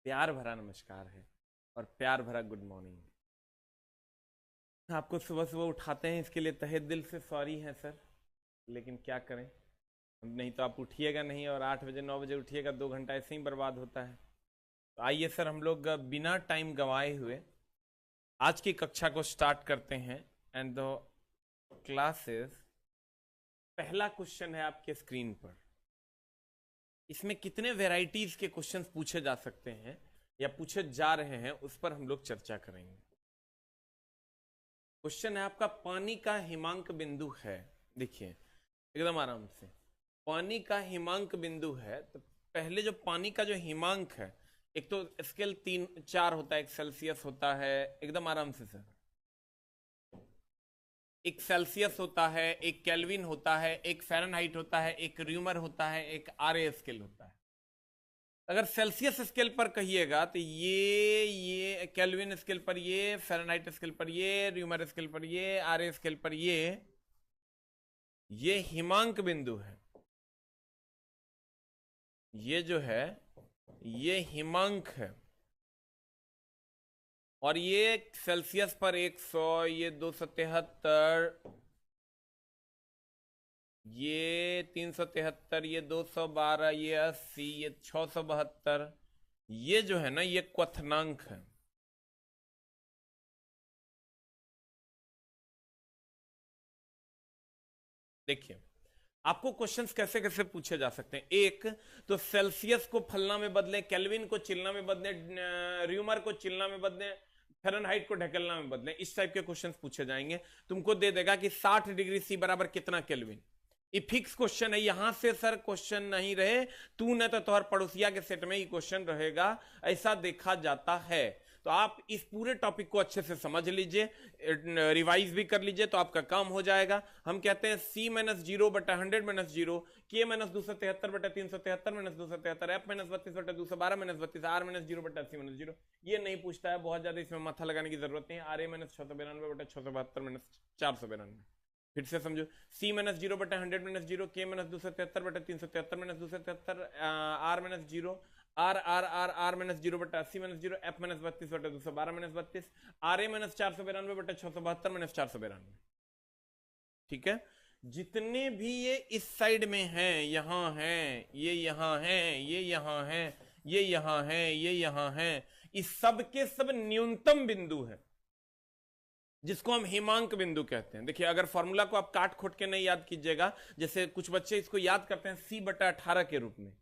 प्यार भरा नमस्कार है और प्यार भरा गुड मॉर्निंग। आपको सुबह सुबह उठाते हैं, इसके लिए तहे दिल से सॉरी है सर, लेकिन क्या करें। नहीं तो आप उठिएगा नहीं और 8 बजे 9 बजे उठिएगा, 2 घंटा ऐसे ही बर्बाद होता है। तो आइए सर, हम लोग बिना टाइम गंवाए हुए आज की कक्षा को स्टार्ट करते हैं। एंड द क्लासेस, पहला क्वेश्चन है आपके स्क्रीन पर। इसमें कितने वेराइटीज के क्वेश्चंस पूछे जा सकते हैं या पूछे जा रहे हैं, उस पर हम लोग चर्चा करेंगे। क्वेश्चन है आपका, पानी का हिमांक बिंदु है। देखिए एकदम आराम से, पानी का हिमांक बिंदु है तो पहले जो पानी का जो हिमांक है, एक तो स्केल 3 4 होता है, एक सेल्सियस होता है। एकदम आराम से सर, एक सेल्सियस होता है, एक केल्विन होता है, एक फ़ारेनहाइट होता है, एक र्यूमर होता है, एक आरए स्केल होता है। अगर सेल्सियस स्केल पर कहिएगा तो ये केल्विन स्केल पर, ये फ़ारेनहाइट स्केल पर, ये र्यूमर स्केल पर, ये आरए स्केल पर, ये हिमांक बिंदु है। ये जो है ये हिमांक है। और ये सेल्सियस पर 100, ये 273, ये 373, ये 212, ये 80, ये 672, ये जो है ना ये क्वथनांक है। देखिए आपको क्वेश्चंस कैसे कैसे पूछे जा सकते हैं। एक तो सेल्सियस को फलना में बदले, केल्विन को चिलना में बदले, र्यूमर को चिलना में बदले, फ़ारेनहाइट को ढकेलना में बदले, इस टाइप के क्वेश्चंस पूछे जाएंगे। तुमको दे देगा कि 60 डिग्री सी बराबर कितना केल्विन। ये फिक्स क्वेश्चन है, यहां से सर क्वेश्चन नहीं रहे तू न तो तुम्हार पड़ोसिया के सेट में ही क्वेश्चन रहेगा, ऐसा देखा जाता है। तो आप इस पूरे टॉपिक को अच्छे से समझ लीजिए, रिवाइज भी कर लीजिए तो आपका काम हो जाएगा। हम कहते हैं C - 0 बटा 100 - 0, K - 273 बटा 373 - 273, F - 32 बटा 212 - 32, R - 0 बटा 80 - 0। ये नहीं पूछता है, बहुत ज्यादा इसमें माथा लगाने की जरूरत नहीं है। RA - 692 बटा 672 - 492। फिर से समझो, C - 0 बटा 100 - 0, K - 273 बटा 373 - 273, R - 0, R - 0 बटा 80 - 0, F - 32 बटा 212 - 32, RA - 492 बटा 672 - 492। ठीक है, जितने भी ये इस साइड में हैं, यहां हैं, ये यहां हैं, ये यहां हैं, ये यहां हैं, ये यहां हैं, इस सब के सब न्यूनतम बिंदु है जिसको हम हिमांक बिंदु कहते हैं। देखिए अगर फॉर्मूला को आप काट खोट के नहीं याद कीजिएगा, जैसे कुछ बच्चे इसको याद करते हैं C बटा 18 के रूप में,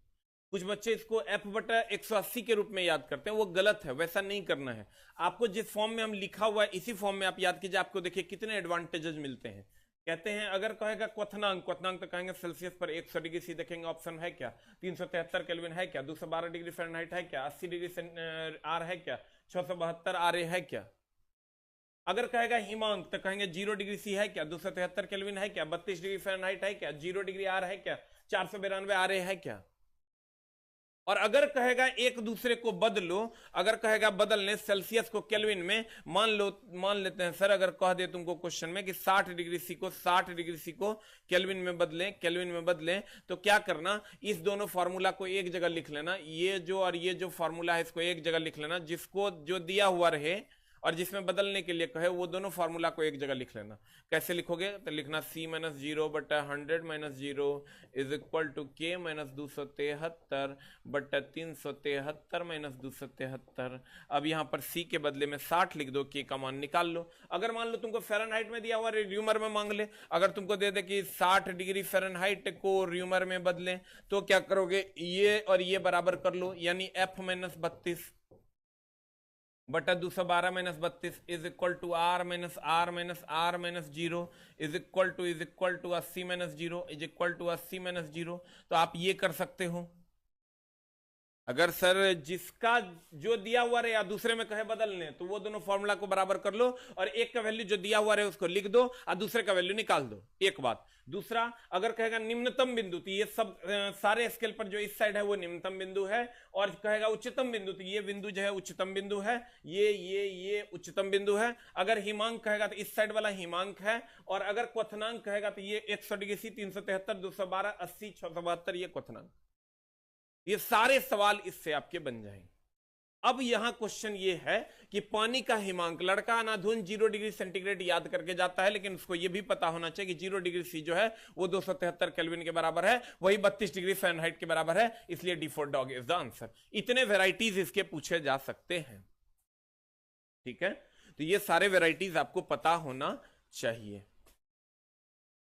कुछ बच्चे इसको F बटा 180 के रूप में याद करते हैं, वो गलत है। वैसा नहीं करना है आपको। जिस फॉर्म में हम लिखा हुआ है इसी फॉर्म में आप याद कीजिए। आपको देखिए कितने एडवांटेजेस मिलते हैं। कहते हैं अगर कहेगा क्वथनांक, क्वथनांक तो कहेंगे सेल्सियस पर 100 डिग्री सी, देखेंगे ऑप्शन है क्या, 373 केल्विन है क्या, 212 डिग्री फ़ारेनहाइट है क्या, 80 डिग्री आर है क्या, 672 आर ए है क्या। अगर कहेगा हिमांक तो कहेंगे 0 डिग्री सी है क्या, 273 केल्विन है क्या, 32 डिग्री फ़ारेनहाइट है क्या, 0 डिग्री आर है क्या, 492 आर ए है क्या। और अगर कहेगा एक दूसरे को बदलो, अगर कहेगा बदलने सेल्सियस को केल्विन में, मान लेते हैं सर, अगर कह दे तुमको क्वेश्चन में कि 60 डिग्री सी को 60 डिग्री सी को केल्विन में बदलें, केल्विन में बदलें, तो क्या करना, इस दोनों फार्मूला को एक जगह लिख लेना। ये जो और ये जो फार्मूला है इसको एक जगह लिख लेना, जिसको जो दिया हुआ रहे और जिसमें बदलने के लिए कहे वो दोनों फार्मूला को एक जगह लिख लेना। कैसे लिखोगे तो लिखना C - 0 बटा 100 - 0 इज इक्वल टू K - 273 बटा 373 - 273। अब यहाँ पर C के बदले में 60 लिख दो, K का मान निकाल लो। अगर मान लो तुमको फ़ारेनहाइट में दिया हुआ र्यूमर में मांग ले, अगर तुमको दे दे कि 60 डिग्री फ़ारेनहाइट को र्यूमर में बदलें, तो क्या करोगे, ये और ये बराबर कर लो, यानी F - 32 बटा 212 - 32 is equal to R - R 0 is equal to 80 - 0 is equal to 80 - 0। तो आप ये कर सकते हो। अगर सर जिसका जो दिया हुआ रहे या दूसरे में कहे बदलने, तो वो दोनों फॉर्मूला को बराबर कर लो और एक का वैल्यू जो दिया हुआ रहे उसको लिख दो और दूसरे का वैल्यू निकाल दो। एक बात। दूसरा, अगर कहेगा निम्नतम बिंदु, तो ये सब सारे स्केल पर जो इस साइड है वो निम्नतम बिंदु है। और कहेगा उच्चतम बिंदु, तो ये बिंदु जो है उच्चतम बिंदु है, ये उच्चतम बिंदु है। अगर हिमांक कहेगा तो इस साइड वाला हिमांक है। और अगर क्वथनांक कहेगा तो ये 100 डिग्री सी, 373, 212, 80, 672 ये क्वथनांक। ये सारे सवाल इससे आपके बन जाएंगे। अब यहां क्वेश्चन ये है कि पानी का हिमांक, लड़का अनाधुन 0 डिग्री सेंटीग्रेड याद करके जाता है, लेकिन उसको यह भी पता होना चाहिए कि 0 डिग्री सी जो है वो 273 केल्विन के बराबर है, वही 32 डिग्री फ़ारेनहाइट के बराबर है, इसलिए D for dog is the answer. इतने वेराइटीज इसके पूछे जा सकते हैं, ठीक है। तो ये सारे वेराइटीज आपको पता होना चाहिए।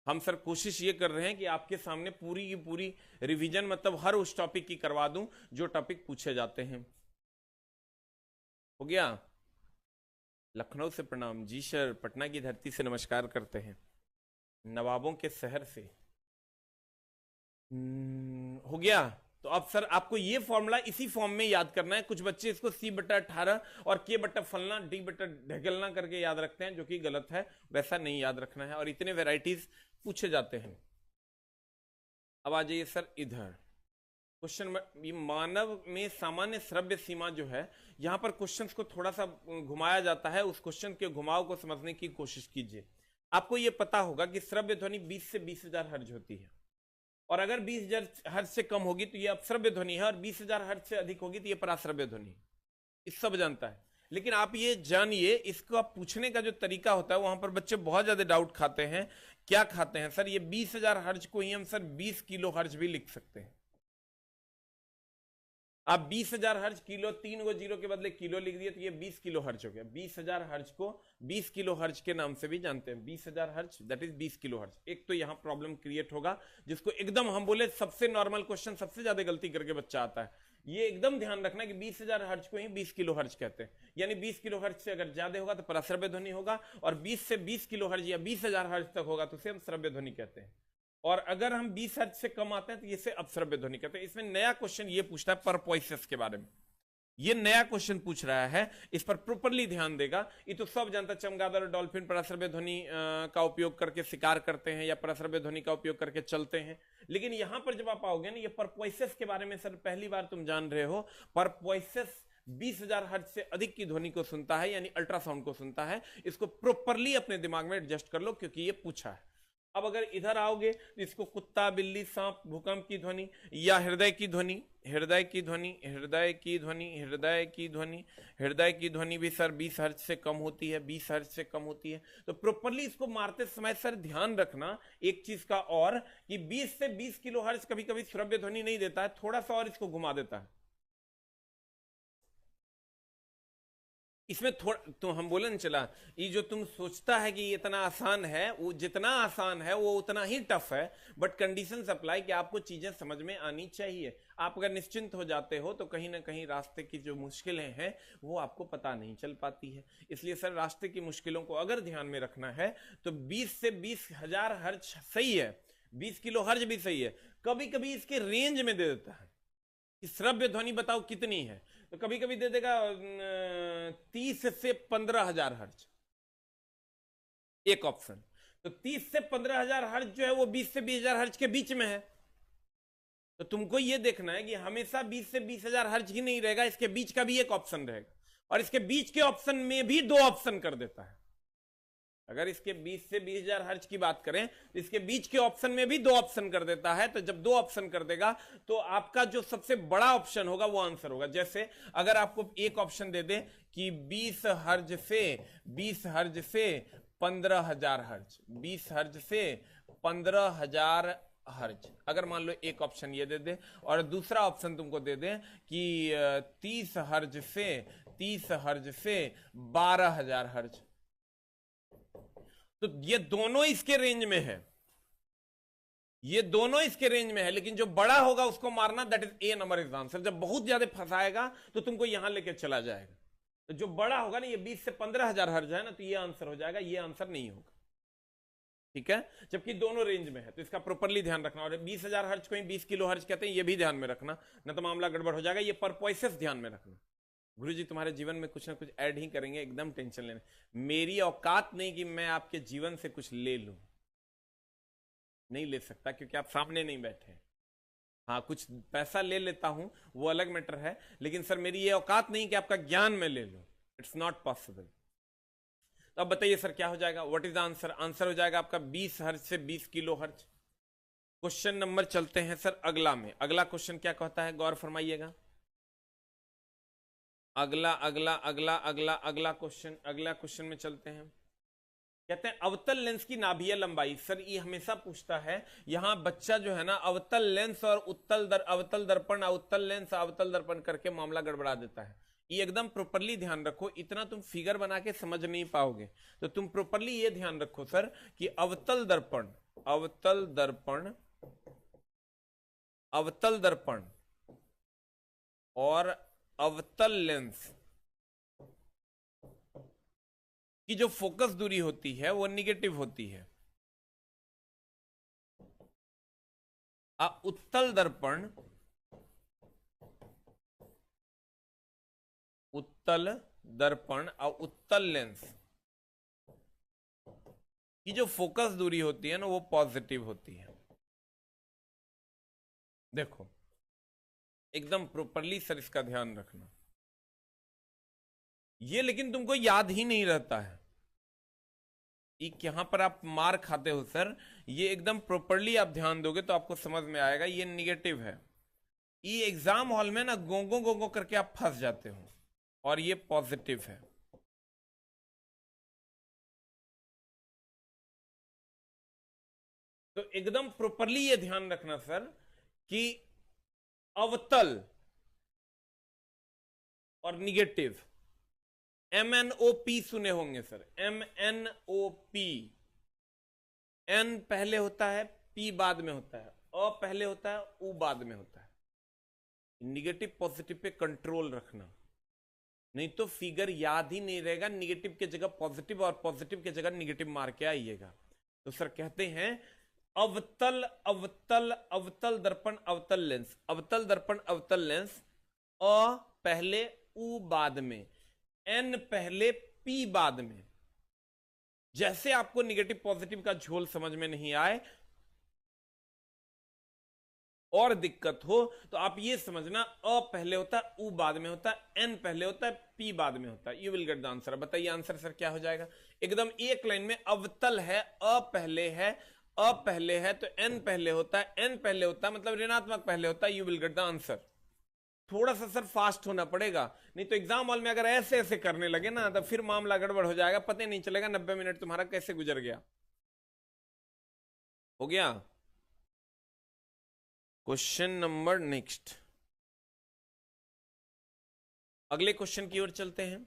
हम सर कोशिश ये कर रहे हैं कि आपके सामने पूरी की पूरी रिवीजन, मतलब हर उस टॉपिक की करवा दूं जो टॉपिक पूछे जाते हैं। हो गया? लखनऊ से प्रणाम जी सर, पटना की धरती से नमस्कार करते हैं, नवाबों के शहर से। हो गया? तो अब सर आपको ये फॉर्मूला इसी फॉर्म में याद करना है। कुछ बच्चे इसको C/18 और K/फलना D/ढकेलना करके याद रखते हैं, जो कि गलत है, वैसा नहीं याद रखना है, और इतने वेराइटीज पूछे जाते हैं। अब आ जाइए सर इधर क्वेश्चन, ये मानव में सामान्य श्रव्य सीमा जो है, यहां पर क्वेश्चंस को थोड़ा सा घुमाया जाता है, उस क्वेश्चन के घुमाव को समझने की कोशिश कीजिए। आपको ये पता होगा कि श्रव्य ध्वनि 20 से 20,000 हर्ट्ज होती है, और अगर 20,000 हर्ट्ज से कम होगी तो ये अपश्रव्य ध्वनि है, और 20,000 हर्ट्ज से अधिक होगी तो ये पराश्रव्य ध्वनि है। इस सब जानता है, लेकिन आप ये जानिए इसको आप पूछने का जो तरीका होता है, वहां पर बच्चे बहुत ज्यादा डाउट खाते हैं। क्या खाते हैं सर? ये 20,000 हर्ट्ज को ही हम सर 20 किलो हर्ट्ज भी लिख सकते हैं। आप 20,000 हर्ट्ज किलो, 3 गो जीरो के बदले किलो लिख दिए तो ये 20 किलो हर्ट्ज हो गया। 20,000 हर्ट्ज को 20 किलो हर्ट्ज के नाम से भी जानते हैं। 20,000 hertz that is 20 kilo hertz. एक तो यहां प्रॉब्लम क्रिएट होगा, जिसको एकदम हम बोले सबसे नॉर्मल क्वेश्चन, सबसे ज्यादा गलती करके बच्चा आता है। ये एकदम ध्यान रखना कि 20,000 हर्ट्ज को ही 20 किलो हर्ट्ज कहते हैं, यानी 20 किलो हर्ट्ज से अगर ज्यादा होगा तो पराश्रव्य ध्वनि होगा, और 20 से 20 किलो हर्ट्ज या 20,000 हर्ट्ज तक होगा तो उसे हम श्रव्य ध्वनि कहते हैं, और अगर हम 20 हर्ट्ज से कम आते हैं तो इसे अपश्रव्य ध्वनि कहते हैं। इसमें नया क्वेश्चन ये पूछता है परपोइसेस के बारे में, ये नया क्वेश्चन पूछ रहा है, इस पर प्रॉपरली ध्यान देगा। ये तो सब जानता, चमगादड़ और डॉल्फिन पराश्रव्य ध्वनि का उपयोग करके शिकार करते हैं या पराश्रव्य ध्वनि का उपयोग करके चलते हैं, लेकिन यहां पर जब आप आओगे ना, ये परपोइसेस के बारे में सर पहली बार तुम जान रहे हो। परपोइसेस 20,000 हर्ट्ज से अधिक की ध्वनि को सुनता है, यानी अल्ट्रासाउंड को सुनता है। इसको प्रॉपरली अपने दिमाग में एडजस्ट कर लो, क्योंकि ये पूछा है। अब अगर इधर आओगे तो इसको कुत्ता, बिल्ली, सांप, भूकंप की ध्वनि या हृदय की ध्वनि, हृदय की ध्वनि, हृदय की ध्वनि, हृदय की ध्वनि, हृदय की ध्वनि भी सर 20 हर्ट्ज से कम होती है, 20 हर्ट्ज से कम होती है। तो प्रॉपरली इसको मारते समय सर ध्यान रखना एक चीज का, और कि 20 से 20 किलो हर्ट्ज कभी कभी श्रव्य ध्वनि नहीं देता है, थोड़ा सा और इसको घुमा देता है। इसमें थोड़ा तो हम बोले न चला, ये जो तुम सोचता है कि ये इतना आसान है, वो जितना आसान है वो उतना ही टफ है, बट कंडीशंस अप्लाई कि आपको चीजें समझ में आनी चाहिए। आप अगर निश्चिंत हो जाते हो तो कहीं ना कहीं रास्ते की जो मुश्किलें हैं वो आपको पता नहीं चल पाती है। इसलिए सर रास्ते की मुश्किलों को अगर ध्यान में रखना है तो 20 से 20,000 हर्ट्ज सही है, 20 किलो हर्ट्ज भी सही है। कभी कभी इसके रेंज में दे देता है कि श्रव्य ध्वनि बताओ कितनी है, तो कभी कभी दे देगा 30 से 15,000 हर्ट्ज, एक ऑप्शन। तो 30 से 15,000 हर्ट्ज जो है वो 20 से 20,000 हर्ट्ज के बीच में है। तो तुमको ये देखना है कि हमेशा 20 से 20,000 हर्ट्ज ही नहीं रहेगा, इसके बीच का भी एक ऑप्शन रहेगा, और इसके बीच के ऑप्शन में भी 2 ऑप्शन कर देता है। अगर इसके 20 से 20,000 हर्ट्ज की बात करें तो इसके बीच के ऑप्शन में भी 2 ऑप्शन कर देता है। तो जब 2 ऑप्शन कर देगा तो आपका जो सबसे बड़ा ऑप्शन होगा वो आंसर होगा। जैसे अगर आपको एक ऑप्शन दे दे कि 20 हर्ट्ज से 15,000 हर्ट्ज, 20 हर्ट्ज से 15,000 हर्ट्ज, अगर मान लो एक ऑप्शन ये दे दे, और दूसरा ऑप्शन तुमको दे दे कि 30 हर्ट्ज से 12,000 हर्ट्ज, तो ये दोनों इसके रेंज में है, ये दोनों इसके रेंज में है, लेकिन जो बड़ा होगा उसको मारना, that is a number is answer. जब बहुत ज्यादा फंसाएगा तो तुमको यहां लेके चला जाएगा। तो जो बड़ा होगा ना, ये 20 से 15,000 हर्ट्ज है ना, तो ये आंसर हो जाएगा, ये आंसर नहीं होगा, ठीक है। जबकि दोनों रेंज में है, तो इसका प्रॉपरली ध्यान रखना। और 20,000 हर्ट्ज को ही 20 किलो हर्ट्ज कहते हैं, ये भी ध्यान में रखना, न तो मामला गड़बड़ हो जाएगा। ये परपोइसेस ध्यान में रखना। गुरुजी तुम्हारे जीवन में कुछ ना कुछ ऐड ही करेंगे, एकदम टेंशन लेने। मेरी औकात नहीं कि मैं आपके जीवन से कुछ ले लूं, नहीं ले सकता, क्योंकि आप सामने नहीं बैठे। हाँ, कुछ पैसा ले लेता हूं वो अलग मैटर है, लेकिन सर मेरी ये औकात नहीं कि आपका ज्ञान मैं ले लूं, इट्स नॉट पॉसिबल। तो अब बताइए सर क्या हो जाएगा, what is the answer? Answer हो जाएगा आपका 20 हर्ट्ज से 20 किलो हर्ट्ज। क्वेश्चन नंबर चलते हैं सर अगला में। अगला क्वेश्चन क्या कहता है, गौर फरमाइएगा। अगला अगला अगला अगला अगला क्वेश्चन, अगला क्वेश्चन में चलते हैं। कहते हैं अवतल लेंस की नाभीय लंबाई। सर ये हमेशा पूछता है, यहां बच्चा जो है ना अवतल लेंस और अवतल दर्पण, अवतल लेंस, अवतल दर्पण करके मामला गड़बड़ा देता है। ये एकदम प्रॉपरली ध्यान रखो, इतना तुम फिगर बना के समझ नहीं पाओगे, तो तुम प्रॉपरली ये ध्यान रखो सर कि अवतल दर्पण, अवतल दर्पण, अवतल दर्पण और अवतल लेंस की जो फोकस दूरी होती है वो निगेटिव होती है। उत्तल दर्पण, उत्तल दर्पण और उत्तल लेंस की जो फोकस दूरी होती है ना वो पॉजिटिव होती है। देखो एकदम प्रॉपरली सर इसका ध्यान रखना, ये लेकिन तुमको याद ही नहीं रहता है, यहां पर आप मार खाते हो सर। ये एकदम प्रॉपरली आप ध्यान दोगे तो आपको समझ में आएगा ये निगेटिव है। ये एग्जाम हॉल में ना गोंगो गोंगो करके आप फंस जाते हो, और ये पॉजिटिव है। तो एकदम प्रॉपरली ये ध्यान रखना सर कि अवतल और निगेटिव, MNOP सुने होंगे सर, MNOP, N पहले होता है, P बाद में होता है, अ पहले होता है, U बाद में होता है। निगेटिव पॉजिटिव पे कंट्रोल रखना, नहीं तो फिगर याद ही नहीं रहेगा, निगेटिव के जगह पॉजिटिव और पॉजिटिव के जगह निगेटिव मार के आइएगा। तो सर कहते हैं अवतल, अवतल, अवतल दर्पण, अवतल लेंस, अवतल दर्पण, अवतल लेंस, अ पहले, उ बाद में, N पहले, P बाद में। जैसे आपको निगेटिव पॉजिटिव का झोल समझ में नहीं आए और दिक्कत हो तो आप ये समझना अ पहले होता है, उ बाद में होता है, N पहले होता है, P बाद में होता है। You will get the answer. बताइए आंसर सर क्या हो जाएगा? एकदम एक लाइन में अवतल है, अ पहले है, अ पहले है तो N पहले होता है, N पहले होता है मतलब ऋणात्मक पहले होता है। You will get the answer. थोड़ा सा सर फास्ट होना पड़ेगा, नहीं तो एग्जाम हॉल में अगर ऐसे ऐसे करने लगे ना तो फिर मामला गड़बड़ हो जाएगा, पता नहीं चलेगा 90 मिनट तुम्हारा कैसे गुजर गया। हो गया? क्वेश्चन नंबर नेक्स्ट, अगले क्वेश्चन की ओर चलते हैं।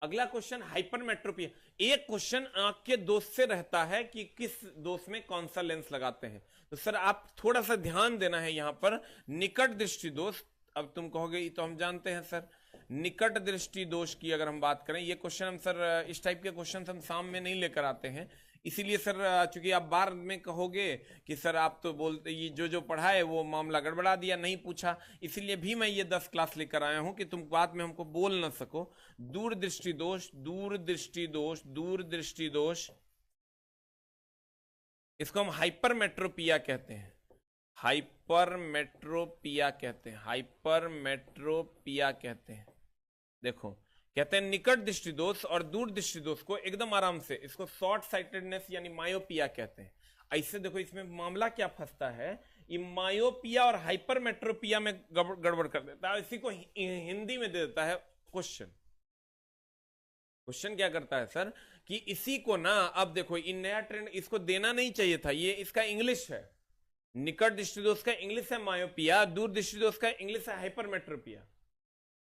अगला क्वेश्चन हाइपरमेट्रोपिया। एक क्वेश्चन आंख के दोष से रहता है कि किस दोष में कौन सा लेंस लगाते हैं। तो सर आप थोड़ा सा ध्यान देना है यहां पर, निकट दृष्टि दोष। अब तुम कहोगे तो हम जानते हैं सर, निकट दृष्टि दोष की अगर हम बात करें, ये क्वेश्चन हम सर इस टाइप के क्वेश्चन हम शाम में नहीं लेकर आते हैं, इसीलिए सर चूंकि आप बार में कहोगे कि सर आप तो बोलते ये जो पढ़ा है वो मामला गड़बड़ा दिया, नहीं पूछा, इसीलिए भी मैं ये 10 क्लास लेकर आया हूं कि तुम बाद में हमको बोल ना सको। दूरदृष्टि दोष, दूरदृष्टि दोष, दूरदृष्टि दोष, इसको हम हाइपरमेट्रोपिया कहते हैं, हाइपरमेट्रोपिया कहते हैं, हाइपरमेट्रोपिया कहते हैं। देखो कहते हैं निकट दृष्टि दोष और दूर दृष्टि दोष को एकदम आराम से, इसको शॉर्ट साइटेडनेस यानी मायोपिया कहते हैं। ऐसे देखो इसमें मामला क्या फंसता है, ये मायोपिया और हाइपरमेट्रोपिया में गड़बड़ कर देता है, इसी को हिंदी में दे देता है क्वेश्चन। क्वेश्चन क्या करता है सर कि इसी को ना, अब देखो इन नया ट्रेंड, इसको देना नहीं चाहिए था, ये इसका इंग्लिश है, निकट दृष्टि दोष का इंग्लिश है मायोपिया, दूर दृष्टि दोष का इंग्लिश है हाइपरमेट्रोपिया।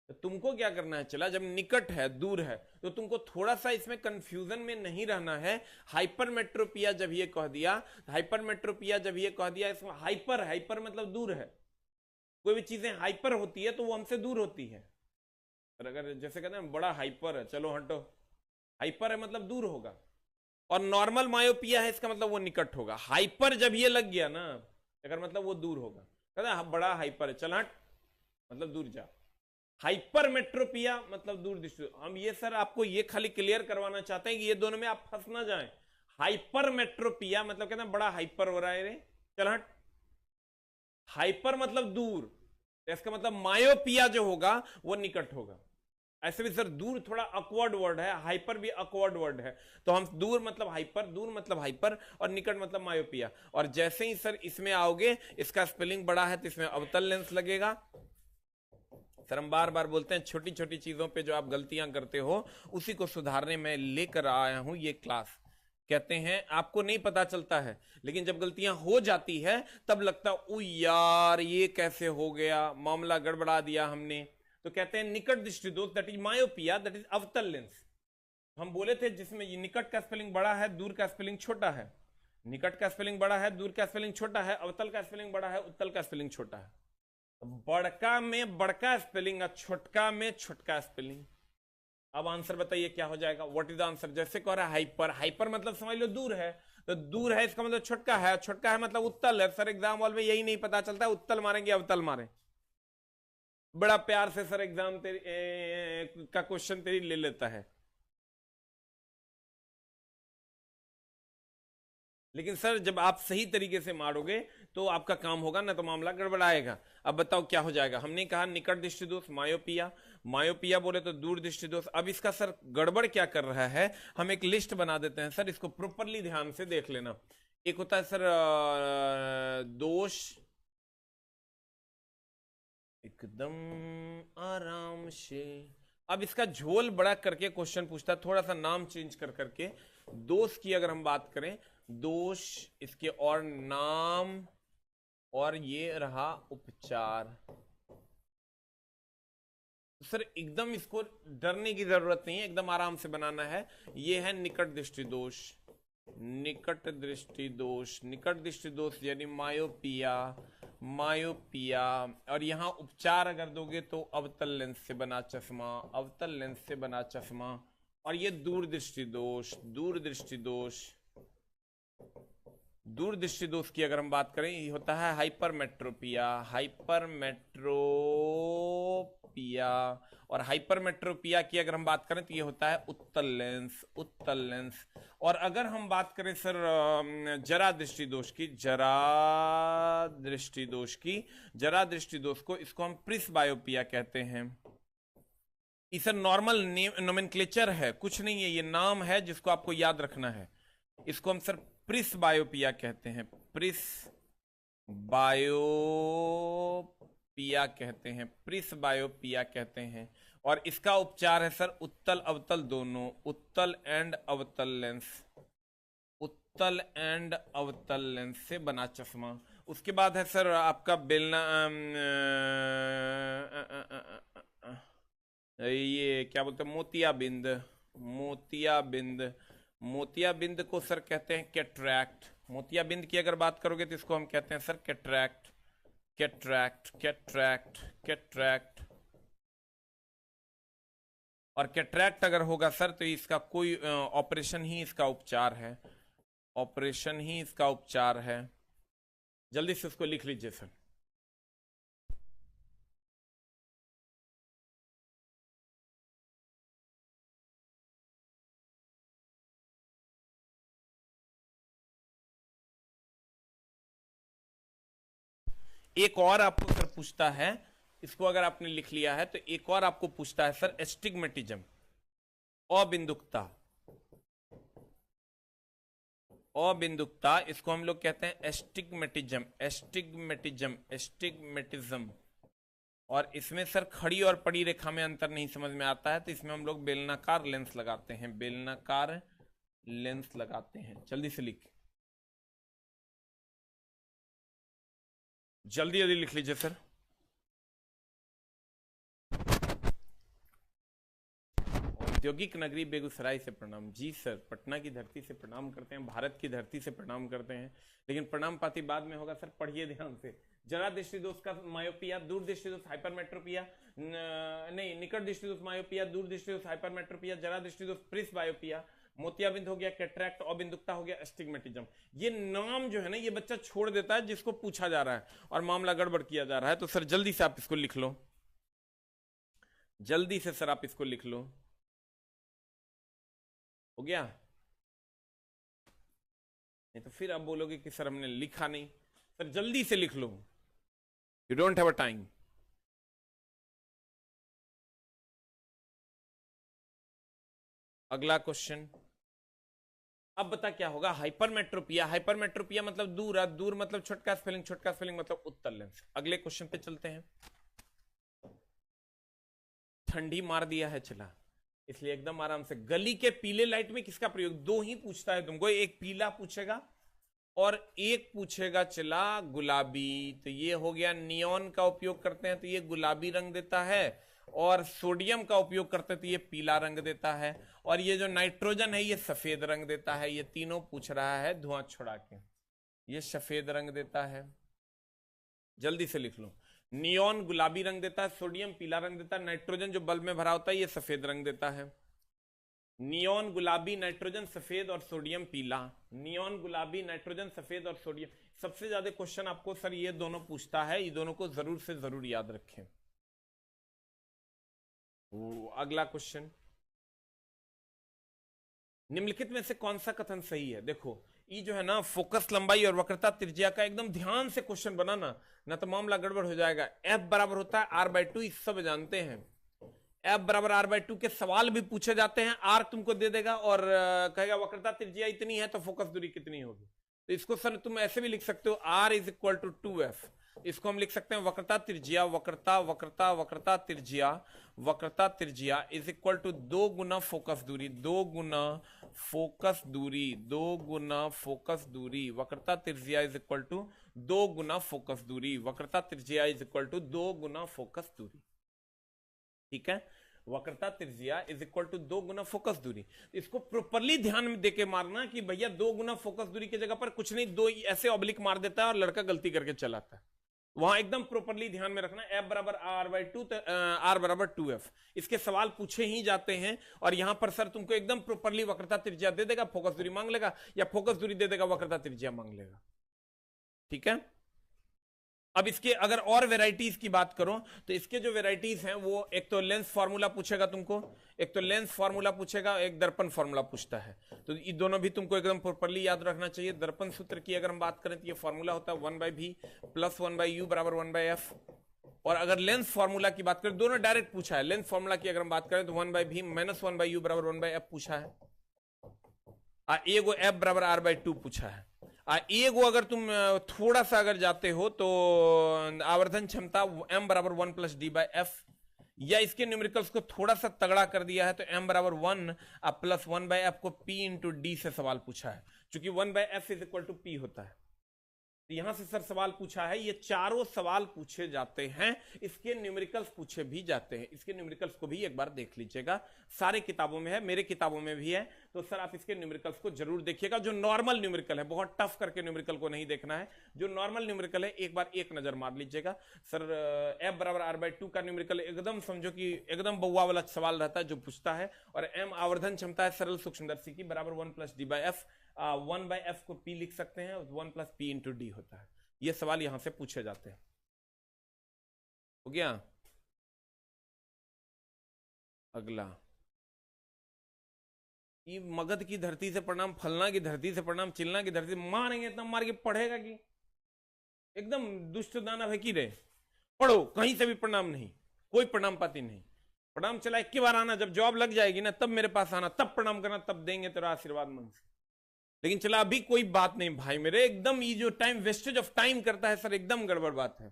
तो तुमको क्या करना है, चला जब निकट है दूर है तो तुमको थोड़ा सा इसमें कंफ्यूजन में नहीं रहना है। हाइपरमेट्रोपिया जब ये कह दिया, हाइपरमेट्रोपिया जब ये कह दिया, इसमें हाइपर, हाइपर मतलब दूर है, कोई भी चीजें हाइपर होती है तो वो हमसे दूर होती है। और अगर जैसे कहते हैं बड़ा हाइपर है, चलो हटो, हाइपर है मतलब दूर होगा, और नॉर्मल मायोपिया है इसका मतलब वो निकट होगा। हाइपर जब ये लग गया ना अगर मतलब वो दूर होगा, कहता बड़ा हाइपर है, चल हट मतलब दूर जा। हाइपरमेट्रोपिया मतलब दूर दृष्टि। हम ये सर आपको ये खाली क्लियर करवाना चाहते हैं कि ये दोनों में आप फंस ना जाएं। हाइपरमेट्रोपिया मतलब कहते हैं बड़ा हाइपर हो रहा है रे, चल हट। हाइपर मतलब दूर, इसका मतलब मायोपिया जो होगा वो निकट होगा। ऐसे भी सर दूर थोड़ा अकवर्ड वर्ड है, हाइपर भी अकवर्ड वर्ड है, तो हम दूर मतलब हाइपर, दूर मतलब हाइपर, और निकट मतलब मायोपिया। और जैसे ही सर इसमें आओगे, इसका स्पेलिंग बड़ा है तो इसमें अवतल लेंस लगेगा, सर हम बार बार बोलते हैं छोटी छोटी चीजों पे जो आप गलतियां करते हो उसी को सुधारने में लेकर आया हूं ये क्लास। कहते हैं आपको नहीं पता चलता है, लेकिन जब गलतियां हो जाती है तब लगता है ओ यार ये कैसे हो गया, मामला गड़बड़ा दिया हमने। तो कहते हैं निकट दृष्टि दोष, that is myopia, that is अवतल लेंस। हम बोले थे जिसमें ये निकट का स्पेलिंग बड़ा है, दूर का स्पेलिंग छोटा है। निकट का स्पेलिंग बड़ा है, दूर का स्पेलिंग छोटा है, अवतल का स्पेलिंग बड़ा है, उत्तल का स्पेलिंग छोटा है। बड़का में बड़का स्पेलिंग और छोटका में छोटका स्पेलिंग। अब आंसर बताइए क्या हो जाएगा, व्हाट इज द आंसर। जैसे कह रहा है हाइपर, हाइपर मतलब समझ लो दूर है, तो दूर है इसका मतलब छोटका है, छोटका है मतलब उत्तल है। सर एग्जाम हॉल में यही नहीं पता चलता है उत्तल मारेंगे अवतल मारे। बड़ा प्यार से सर एग्जाम तेरी का क्वेश्चन तेरी ले लेता है, लेकिन सर जब आप सही तरीके से मारोगे तो आपका काम होगा ना, तो मामला गड़बड़ाएगा। अब बताओ क्या हो जाएगा। हमने कहा निकट दृष्टि दोष मायोपिया, मायोपिया बोले तो दूर दृष्टि दोष। अब इसका सर गड़बड़ क्या कर रहा है, हम एक लिस्ट बना देते हैं सर, इसको प्रॉपरली ध्यान से देख लेना। एक होता है सर दोष, एकदम आराम से। अब इसका झोल बड़ा करके क्वेश्चन पूछता है, थोड़ा सा नाम चेंज कर करके। दोष की अगर हम बात करें, दोष इसके और नाम, और ये रहा उपचार। सर एकदम इसको डरने की जरूरत नहीं है, एकदम आराम से बनाना है। ये है निकट दृष्टि दोष, निकट दृष्टि दोष, निकट दृष्टि दोष यानी मायोपिया, मायोपिया। और यहां उपचार अगर दोगे तो अवतल लेंस से बना चश्मा, अवतल लेंस से बना चश्मा। और ये दूर दृष्टि दोष, दूर दृष्टि दोष, दूर दृष्टि दोष की अगर हम बात करें, ये होता है हाइपरमेट्रोपिया, हाइपरमेट्रोपिया। और हाइपरमेट्रोपिया की अगर हम बात करें तो ये होता है उत्तल लेंस, उत्तल लेंस। और अगर हम बात करें सर जरा दृष्टि दोष की, जरा दृष्टि दोष की, जरा दृष्टि दोष को, इसको हम प्रिस्बायोपिया कहते हैं। इसे नॉर्मल नोमेनक्लेचर है, कुछ नहीं है, ये नाम है जिसको आपको याद रखना है। इसको हम सर प्रिस्बायोपिया कहते हैं, प्रिस्बायोपिया कहते हैं, प्रिस्बायोपिया कहते हैं। और इसका उपचार है सर उत्तल अवतल दोनों, उत्तल एंड अवतल लेंस, उत्तल एंड अवतल लेंस से बना चश्मा। उसके बाद है सर आपका बेलना, ये क्या बोलते हैं, मोतियाबिंद, मोतियाबिंद। मोतियाबिंद को सर कहते हैं कैटरैक्ट। मोतियाबिंद की अगर बात करोगे तो इसको हम कहते हैं sir cataract, cataract, cataract, cataract. और कैटरैक्ट अगर होगा सर तो इसका कोई ऑपरेशन ही इसका उपचार है, ऑपरेशन ही इसका उपचार है। जल्दी से उसको लिख लीजिए सर। एक और आपको सर पूछता है, इसको अगर आपने लिख लिया है तो एक और आपको पूछता है सर एस्टिग्मेटिज्म, अबिंदुकता, अबिंदुकता। इसको हम लोग कहते हैं एस्टिग्मेटिज्म, एस्टिग्मेटिज्म, एस्टिग्मेटिज्म। और इसमें सर खड़ी और पड़ी रेखा में अंतर नहीं समझ में आता है, तो इसमें हम लोग बेलनाकार लेंस लगाते हैं, बेलनाकार लेंस लगाते हैं। जल्दी से लिख, जल्दी जल्दी लिख लीजिए सर। औद्योगिक नगरी बेगूसराय से प्रणाम। जी सर, पटना की धरती से प्रणाम करते हैं, भारत की धरती से प्रणाम करते हैं, लेकिन प्रणाम पाती बाद में होगा सर, पढ़िए ध्यान से। जरा दृष्टि दोष का मायोपिया, दूर दृष्टि दोष हाइपरमेट्रोपिया, नहीं निकट दृष्टि दोष मायोपिया, दूर दृष्टि दोष हाइपरमेट्रोपिया, जरा दृष्टि दोष प्रिस्बायोपिया, मोतियाबिंद हो गया कैटरैक्ट, अबिंदुकता हो गया एस्टिग्मेटिज्म। ये नाम जो है ना ये बच्चा छोड़ देता है जिसको पूछा जा रहा है और मामला गड़बड़ किया जा रहा है। तो सर जल्दी से आप इसको लिख लो, जल्दी से सर आप इसको लिख लो। हो गया? नहीं तो फिर आप बोलोगे कि सर हमने लिखा नहीं। सर जल्दी से लिख लो, you don't have a time. अगला क्वेश्चन, अब बता क्या होगा। हाइपरमेट्रोपिया, हाइपरमेट्रोपिया मतलब दूर, दूर मतलब छोटका स्पेलिंग, छोटका स्पेलिंग मतलब उत्तल लेंस। अगले क्वेश्चन पे चलते हैं। ठंडी मार दिया है चला, इसलिए एकदम आराम से। गली के पीले लाइट में किसका प्रयोग, दो ही पूछता है तुमको, एक पीला पूछेगा और एक पूछेगा चला गुलाबी। तो ये हो गया नियॉन का उपयोग करते हैं तो ये गुलाबी रंग देता है, और सोडियम का उपयोग करते हैं तो ये पीला रंग देता है, और ये जो नाइट्रोजन है ये सफेद रंग देता है। ये तीनों पूछ रहा है धुआं छुड़ा के, ये सफेद रंग देता है। जल्दी से लिख लो, नियॉन गुलाबी रंग देता है, सोडियम पीला रंग देता है, नाइट्रोजन जो बल्ब में भरा होता है ये सफेद रंग देता है। नियॉन गुलाबी, नाइट्रोजन सफेद और सोडियम पीला। नियॉन गुलाबी, नाइट्रोजन सफेद और सोडियम। सबसे ज्यादा क्वेश्चन आपको सर ये दोनों पूछता है, ये दोनों को जरूर से जरूर याद रखें। अगला क्वेश्चन, निम्नलिखित में से कौन सा कथन सही है। देखो ये जो है ना फोकस लंबाई और वक्रता त्रिज्या का एकदम ध्यान से क्वेश्चन बनाना, ना तो मामला गड़बड़ हो जाएगा। एफ बराबर होता है r/2, इस सब जानते हैं। एफ बराबर r/2 के सवाल भी पूछे जाते हैं। आर तुमको दे देगा और कहेगा वक्रता त्रिज्या इतनी है तो फोकस दूरी कितनी होगी। तो इसको सर तुम ऐसे भी लिख सकते हो, r = 2f। इसको हम लिख सकते हैं वक्रता त्रिज्या, वक्रता वक्रता वक्रता त्रिज्या, वक्रता त्रिज्या = 2 गुना फोकस दूरी, 2 गुना फोकस दूरी, 2 गुना फोकस दूरी। वक्रता त्रिज्या = 2 गुना फोकस दूरी, वक्रता त्रिज्या = 2 गुना फोकस दूरी। ठीक है, वक्रता त्रिज्या = 2 गुना फोकस दूरी। इसको प्रॉपरली ध्यान में देके मारना कि भैया 2 गुना फोकस दूरी की जगह पर कुछ नहीं, 2 ऐसे ऑब्लिक मार देता है और लड़का गलती करके चलाता है। वहां एकदम प्रॉपरली ध्यान में रखना। F बराबर r/2 तो r बराबर 2f, इसके सवाल पूछे ही जाते हैं। और यहां पर सर तुमको एकदम प्रॉपरली वक्रता त्रिज्या दे देगा, फोकस दूरी मांग लेगा, या फोकस दूरी दे देगा, वक्रता त्रिज्या मांग लेगा। ठीक है, अब इसके अगर और वेराइटीज की बात करो तो इसके जो वेराइटीज हैं वो एक तो लेंस फार्मूला पूछेगा तुमको, एक तो लेंस फार्मूला पूछेगा, एक दर्पण फार्मूला पूछता है। तो ये दोनों भी तुमको एकदम प्रॉपरली याद रखना चाहिए। दर्पण सूत्र की अगर हम बात करें तो ये फार्मूला होता है 1/v + 1/u बराबर 1/f। और अगर लेंस फार्मूला की बात करें, दोनों डायरेक्ट पूछा है। लेंस फार्मूला की अगर हम बात करें तो 1/v - 1/u बराबर 1/f पूछा है। एगो f बराबर r/2 पूछा है। एगो अगर तुम थोड़ा सा अगर जाते हो तो आवर्धन क्षमता m बराबर 1 + d/f, या इसके न्यूमेरिकल्स को थोड़ा सा तगड़ा कर दिया है तो m बराबर 1 + 1/f को p × d से सवाल पूछा है, क्योंकि 1/f = p होता है। तो यहां से सर सवाल पूछा है, ये चारों सवाल पूछे जाते हैं, इसके न्यूमेरिकल्स पूछे भी जाते हैं। इसके न्यूमेरिकल्स को भी एक बार देख लीजिएगा, सारे किताबों में है, मेरे किताबों में भी है। तो सर आप इसके न्यूमेरिकल्स को जरूर देखिएगा। जो नॉर्मल न्यूमेरिकल है, बहुत टफ करके न्यूमेरिकल को नहीं देखना है, जो नॉर्मल न्यूमेरिकल है एक बार एक नजर मार लीजिएगा। सर F बराबर r/2 का न्यूमेरिकल एकदम समझो कि एकदम बउआ वाला सवाल रहता है जो पूछता है। और m आवर्धन क्षमता है सरल सूक्ष्मदर्शी की, बराबर 1 + d/f। 1/f को p लिख सकते हैं, 1 + p × d होता है। ये सवाल यहां से पूछे जाते हैं। हो गया, अगला, ये मगध की धरती से प्रणाम, फलना की धरती से प्रणाम, चिलना की धरती से मारेंगे, इतना मार के पढ़ेगा कि एकदम दुष्ट दानव है कि रे। पढ़ो, कहीं से भी प्रणाम नहीं, कोई प्रणाम पाती नहीं। प्रणाम चला 21 बार आना, जब जॉब लग जाएगी ना तब मेरे पास आना, तब प्रणाम करना, तब देंगे तेरा आशीर्वाद मन से। लेकिन चला अभी कोई बात नहीं भाई मेरे, एकदम ये जो टाइम वेस्टेज ऑफ टाइम करता है सर, एकदम गड़बड़ बात है।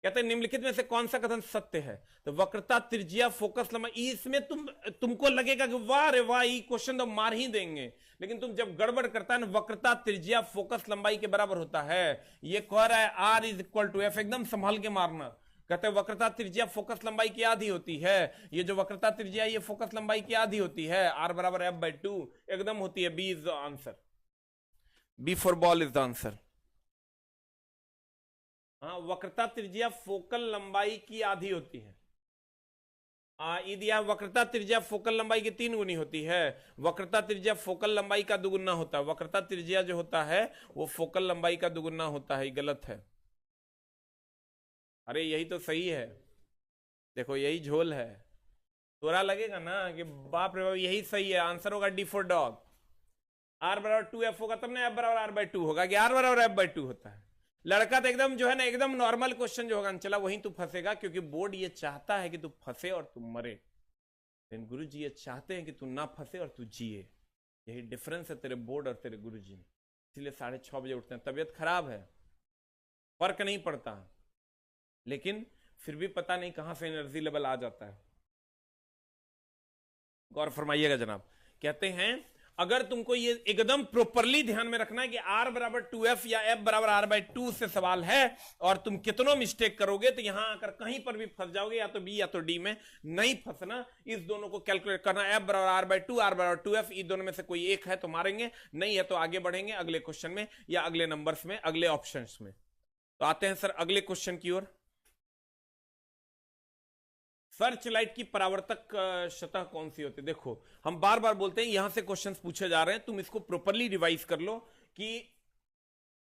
कहते हैं निम्नलिखित में से कौन सा कथन सत्य है। तो वक्रता त्रिज्या फोकस लंबाई, इसमें तुमको लगेगा कि वाह रे वाह, ये क्वेश्चन तो मार ही देंगे। लेकिन तुम जब गड़बड़ करता है ना, वक्रता त्रिज्या फोकस लंबाई के बराबर होता है। ये कह रहा है r = f, एकदम संभाल के मारना। कहते हैं वक्रता त्रिज्या फोकस लंबाई की आधी होती है। ये जो वक्रता त्रिज्या ये फोकस लंबाई की आधी होती है, r बराबर f/2 एकदम होती है। B is the answer, B for ball is the answer. हाँ, वक्रता त्रिज्या फोकल लंबाई की आधी होती है। ये दिया वक्रता त्रिज्या फोकल लंबाई की 3 गुनी होती है। वक्रता त्रिज्या फोकल लंबाई का 2 गुना होता है। वक्रता त्रिज्या जो होता है वो फोकल लंबाई का 2 गुना होता है। गलत है। अरे यही तो सही है, देखो यही झोल है। थोड़ा लगेगा ना कि बाप रे बाप यही सही है, आंसर होगा D फॉर डॉग। r बराबर 2f होगा तब ना f बराबर r/2 होगा, कि r बराबर f/2 होता है। लड़का तो एकदम जो है ना, एकदम नॉर्मल क्वेश्चन जो होगा चला वहीं तू फंसेगा, क्योंकि बोर्ड ये चाहता है कि तू फंसे और तू मरे, लेकिन गुरु जी ये चाहते हैं कि तू ना फंसे और तू जिए। यही डिफरेंस है तेरे बोर्ड और तेरे गुरु जी में। इसलिए 6:30 बजे उठते हैं। तबियत खराब है, फर्क नहीं पड़ता, लेकिन फिर भी पता नहीं कहां से एनर्जी लेवल आ जाता है। गौर फरमाइएगा जनाब। कहते हैं अगर तुमको ये एकदम प्रॉपरली ध्यान में रखना है कि r बराबर 2f या f बराबर r/2 से सवाल है और तुम कितनों मिस्टेक करोगे तो यहां आकर कहीं पर भी फंस जाओगे, या तो बी या तो डी में। नहीं फंसना, इस दोनों को कैलकुलेट करना, f बराबर r/2, r बराबर 2f, इन दोनों में से कोई एक है तो मारेंगे, नहीं है तो आगे बढ़ेंगे अगले क्वेश्चन में या अगले नंबर्स में, अगले ऑप्शंस में। तो आते हैं सर अगले क्वेश्चन की ओर। सर्च लाइट की परावर्तक सतह कौन सी होती है? देखो हम बार बार बोलते हैं, यहां से क्वेश्चंस पूछे जा रहे हैं, तुम इसको प्रॉपरली रिवाइज कर लो कि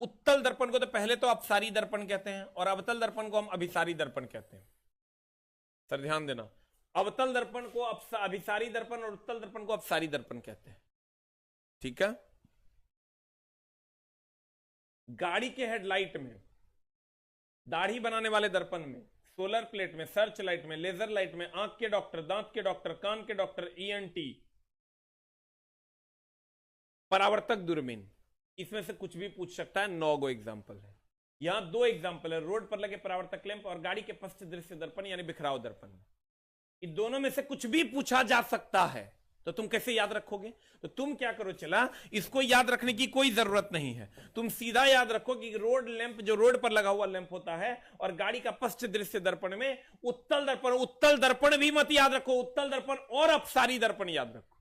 उत्तल दर्पण को तो पहले तो अपसारी दर्पण कहते हैं और अवतल दर्पण को हम अभिसारी दर्पण कहते हैं। सर ध्यान देना, अवतल दर्पण को अभिसारी दर्पण और उत्तल दर्पण को अपसारी दर्पण कहते हैं। ठीक है। गाड़ी के हेडलाइट में, दाढ़ी बनाने वाले दर्पण में, सोलर प्लेट में, सर्च लाइट में, लेजर लाइट में, आंख के डॉक्टर, दांत के डॉक्टर, कान के डॉक्टर, ईएनटी, परावर्तक दूरबीन, इसमें से कुछ भी पूछ सकता है। 9 गो एग्जाम्पल है। यहां 2 एग्जाम्पल है, रोड पर लगे परावर्तक लैंप और गाड़ी के पश्च दृश्य दर्पण यानी बिखराव दर्पण। इन दोनों में से कुछ भी पूछा जा सकता है, तो तुम कैसे याद रखोगे? तो तुम क्या करो, चला इसको याद रखने की कोई जरूरत नहीं है, तुम सीधा याद रखो कि रोड लैंप जो रोड पर लगा हुआ लैंप होता है और गाड़ी का पश्च दृश्य दर्पण में उत्तल दर्पण, उत्तल दर्पण भी मत याद रखो, उत्तल दर्पण और अपसारी दर्पण याद रखो,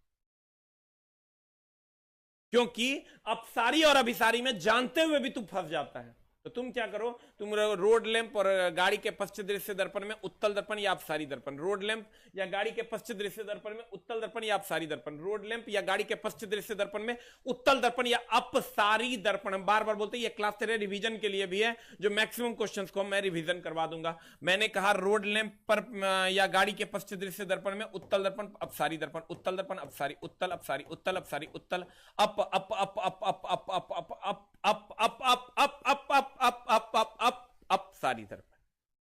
क्योंकि अपसारी और अभिसारी में जानते हुए भी तू फंस जाता है। तो तुम क्या करो, तुम रोड लैंप और गाड़ी के पश्च दृश्य दर्पण में उत्तल दर्पण या अपसारी दर्पण, रोड लैंप या गाड़ी के पश्च दृश्य दर्पण में उत्तल दर्पण या अपसारी दर्पण, रोड लैंप या गाड़ी के पश्च दृश्य दर्पण में उत्तल दर्पण या अपसारी दर्पण। हम बार बार बोलते हैं ये क्लास तेरे रिवीजन के लिए भी है, जो मैक्सिमम क्वेश्चंस को मैं रिवीजन करवा दूंगा। मैंने कहा रोड लैंप पर या गाड़ी के पश्च दृश्य दर्पण में उत्तल दर्पण अपसारी दर्पण, उत्तल दर्पण अपसारी, उत्तल अपसारी, उत्तल अपसारी, उत्तल up up up up up up up up up up up up up up up up up up up सारी दर्पण।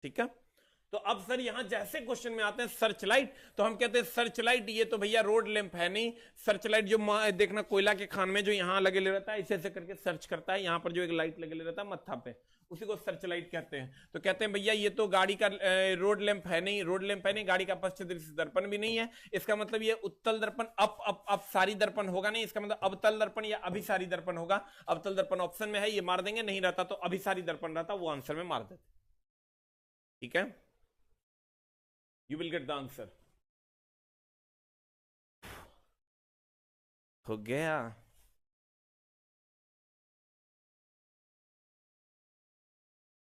ठीक है। तो अब सर यहां जैसे क्वेश्चन में आते हैं सर्च लाइट, तो हम कहते हैं सर्च लाइट ये तो भैया रोड लैंप है नहीं, सर्च लाइट जो देखना कोयला के खान में जो यहां लगे ले रहता है, ऐसे ऐसे करके सर्च करता है, यहां पर जो एक लाइट लगे ले रहता है मत्था पे, उसी को सर्च लाइट कहते हैं। तो कहते हैं भैया ये तो गाड़ी का रोड लैंप है नहीं, रोड लैंप है नहीं, गाड़ी का पश्च दृश्य दर्पण भी नहीं है, इसका मतलब ये उत्तल दर्पण अप सारी दर्पण होगा नहीं, इसका मतलब अवतल दर्पण या अभिसारी दर्पण होगा। अवतल दर्पण ऑप्शन में है, ये मार देंगे, नहीं रहता तो अभिसारी दर्पण रहता, वो आंसर में मार देते। ठीक है, you will get the answer. हो गया।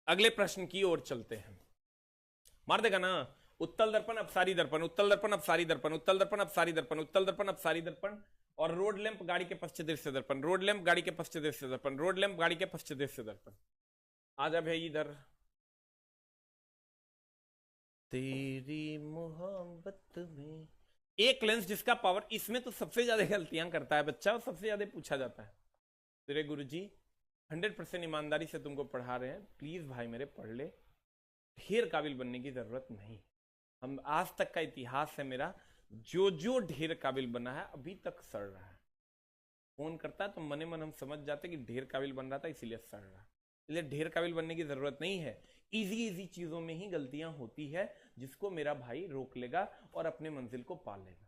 अगले प्रश्न की ओर चलते हैं, मार देगा ना। उत्तल दर्पण अपसारी दर्पण, उत्तल दर्पण अपसारी दर्पण, उत्तल दर्पण अपसारी दर्पण, उत्तल दर्पण अपसारी दर्पण, और रोड लैंप गाड़ी के पश्च दृश्य दर्पण, रोड लैंप गाड़ी के पश्च दृश्य दर्पण, रोड लैंप गाड़ी के पश्च दृश्य दर्पण। आ जा भाई इधर। तेरी मोहब्बत में एक लेंस जिसका पावर, इसमें तो सबसे ज्यादा गलतियां करता है बच्चा और सबसे ज्यादा पूछा जाता है। तेरे गुरुजी 100% ईमानदारी से तुमको पढ़ा रहे हैं, प्लीज भाई मेरे पढ़ ले, ढेर काबिल बनने की जरूरत नहीं। हम आज तक का इतिहास है मेरा, जो जो ढेर काबिल बना है अभी तक सड़ रहा है। फोन करता है तो मने मन हम समझ जाते कि ढेर काबिल बन रहा था इसीलिए सड़ रहा है, इसलिए ढेर काबिल बनने की जरूरत नहीं है। इजी चीजों में ही गलतियां होती है, जिसको मेरा भाई रोक लेगा और अपने मंजिल को पा लेगा।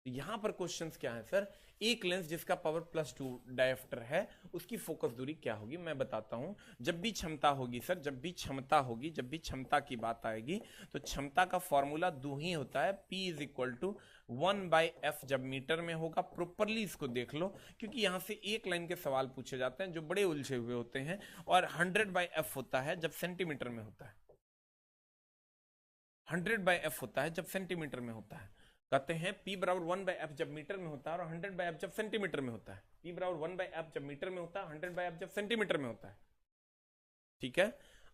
तो यहां पर क्वेश्चंस क्या है सर, एक लेंस जिसका पावर +2 डायोप्टर है, उसकी फोकस दूरी क्या होगी, मैं बताता हूं। जब भी क्षमता होगी सर, जब भी क्षमता होगी, जब भी क्षमता की बात आएगी, तो क्षमता का फॉर्मूला 2 ही होता है, P = 1/f जब मीटर में होगा। प्रॉपरली इसको देख लो, क्योंकि यहां से एक लाइन के सवाल पूछे जाते हैं जो बड़े उलझे हुए होते हैं, और 100/f होता है जब सेंटीमीटर में होता है, 100/f होता है जब सेंटीमीटर में होता है। कहते हैं P = 1/f जब मीटर में होता है और 100/f जब सेंटीमीटर में होता है। P = 1/f जब मीटर में होता है, 100/f जब सेंटीमीटर में होता है। ठीक है।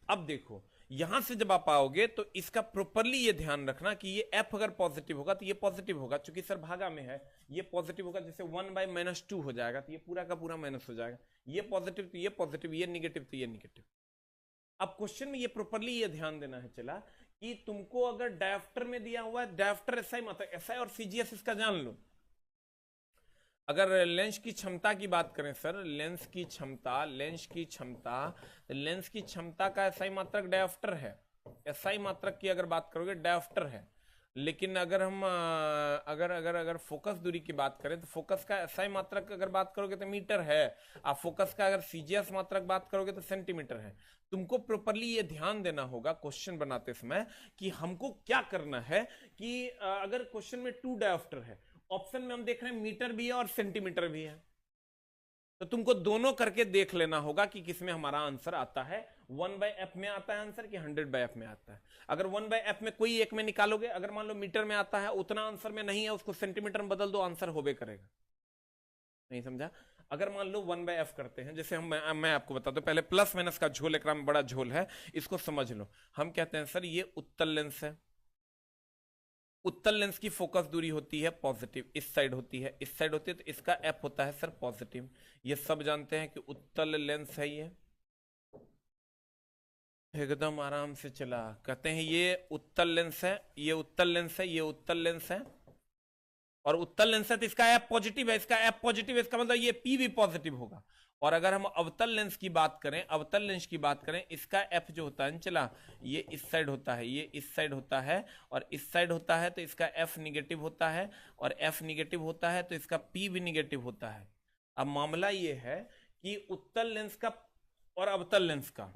अब देखो यहां से जब आप आओगे तो इसका प्रॉपरली ये ध्यान रखना कि ये f अगर पॉजिटिव होगा तो ये पॉजिटिव होगा, क्योंकि सर भागा में है, ये पॉजिटिव होगा, जैसे 1/-2 हो जाएगा तो ये पूरा का पूरा माइनस हो जाएगा, ये पॉजिटिव तो ये पॉजिटिव, ये निगेटिव तो ये निगेटिव। अब क्वेश्चन में ये प्रॉपरली ये ध्यान देना है चला कि तुमको अगर डायोप्टर में दिया हुआ है, डायोप्टर SI मतलब SI और CGS इसका जान लो। अगर लेंस की क्षमता की बात करें सर, लेंस की क्षमता का SI मात्रक डायोप्टर है, SI मात्रक की अगर बात करोगे डायोप्टर है। लेकिन अगर हम अगर अगर अगर फोकस दूरी की बात करें तो फोकस का एसआई मात्रक अगर बात करोगे तो मीटर है, आप फोकस का अगर सीजीएस मात्रक बात करोगे तो सेंटीमीटर है। तुमको प्रॉपरली ये ध्यान देना होगा क्वेश्चन बनाते समय कि हमको क्या करना है कि अगर क्वेश्चन में 2 डायोप्टर है, ऑप्शन में हम देख रहे हैं मीटर भी है और सेंटीमीटर भी है, तो तुमको दोनों करके देख लेना होगा कि किसमें हमारा आंसर आता है। 1/f में आता है आंसर कि 100/f में आता है। अगर 1/f में कोई एक में निकालोगे, अगर मान लो मीटर में आता है उतना आंसर में नहीं है, उसको सेंटीमीटर में बदल दो, आंसर होबे करेगा। नहीं समझा? अगर मान लो 1/f करते हैं, जैसे मैं आपको बताता हूं, पहले प्लस माइनस का झोल, एक में बड़ा झोल है, इसको समझ लो। हम कहते हैं सर ये उत्तल लेंस है, उत्तल लेंस की फोकस दूरी होती है पॉजिटिव, इस साइड होती है, इस साइड होती है, तो इसका एफ होता है सर पॉजिटिव। ये सब जानते हैं कि उत्तल लेंस है, ये एकदम आराम से चला। कहते हैं ये उत्तल लेंस है, ये उत्तल लेंस है, ये उत्तल लेंस है, और उत्तल लेंस है तो इसका एफ पॉजिटिव है, इसका एफ पॉजिटिव है, इसका मतलब ये पी भी पॉजिटिव होगा। और अगर हम अवतल लेंस की बात करें, अवतल लेंस की बात करें, इसका एफ जो होता है चला, ये इस साइड होता है, ये इस साइड होता है, और इस साइड होता है, तो इसका एफ निगेटिव होता है, और एफ निगेटिव होता है तो इसका पी भी निगेटिव होता है। अब मामला ये है कि उत्तल लेंस का और अवतल लेंस का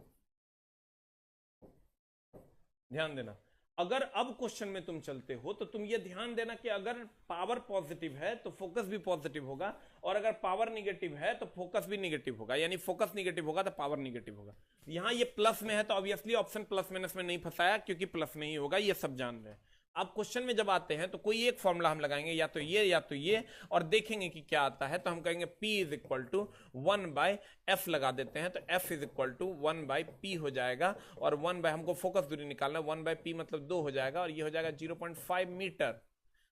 ध्यान देना। अगर अब क्वेश्चन में तुम चलते हो तो तुम ये ध्यान देना कि अगर पावर पॉजिटिव है तो फोकस भी पॉजिटिव होगा, और अगर पावर निगेटिव है तो फोकस भी निगेटिव होगा, यानी फोकस निगेटिव होगा तो पावर निगेटिव होगा। यहां ये प्लस में है तो ऑब्वियसली ऑप्शन प्लस माइनस में नहीं फंसाया, क्योंकि प्लस में ही होगा, ये सब जान रहे हैं। अब क्वेश्चन में जब आते हैं तो कोई एक फॉर्मूला हम लगाएंगे, या तो ये या तो ये, और देखेंगे कि क्या आता है। तो हम कहेंगे P is equal to 1/f लगा देते हैं, तो F is equal to 1/p हो जाएगा, और 1 हमको फोकस दूरी निकालना, 1/p मतलब 2 हो जाएगा, और ये हो जाएगा 0.5 मीटर।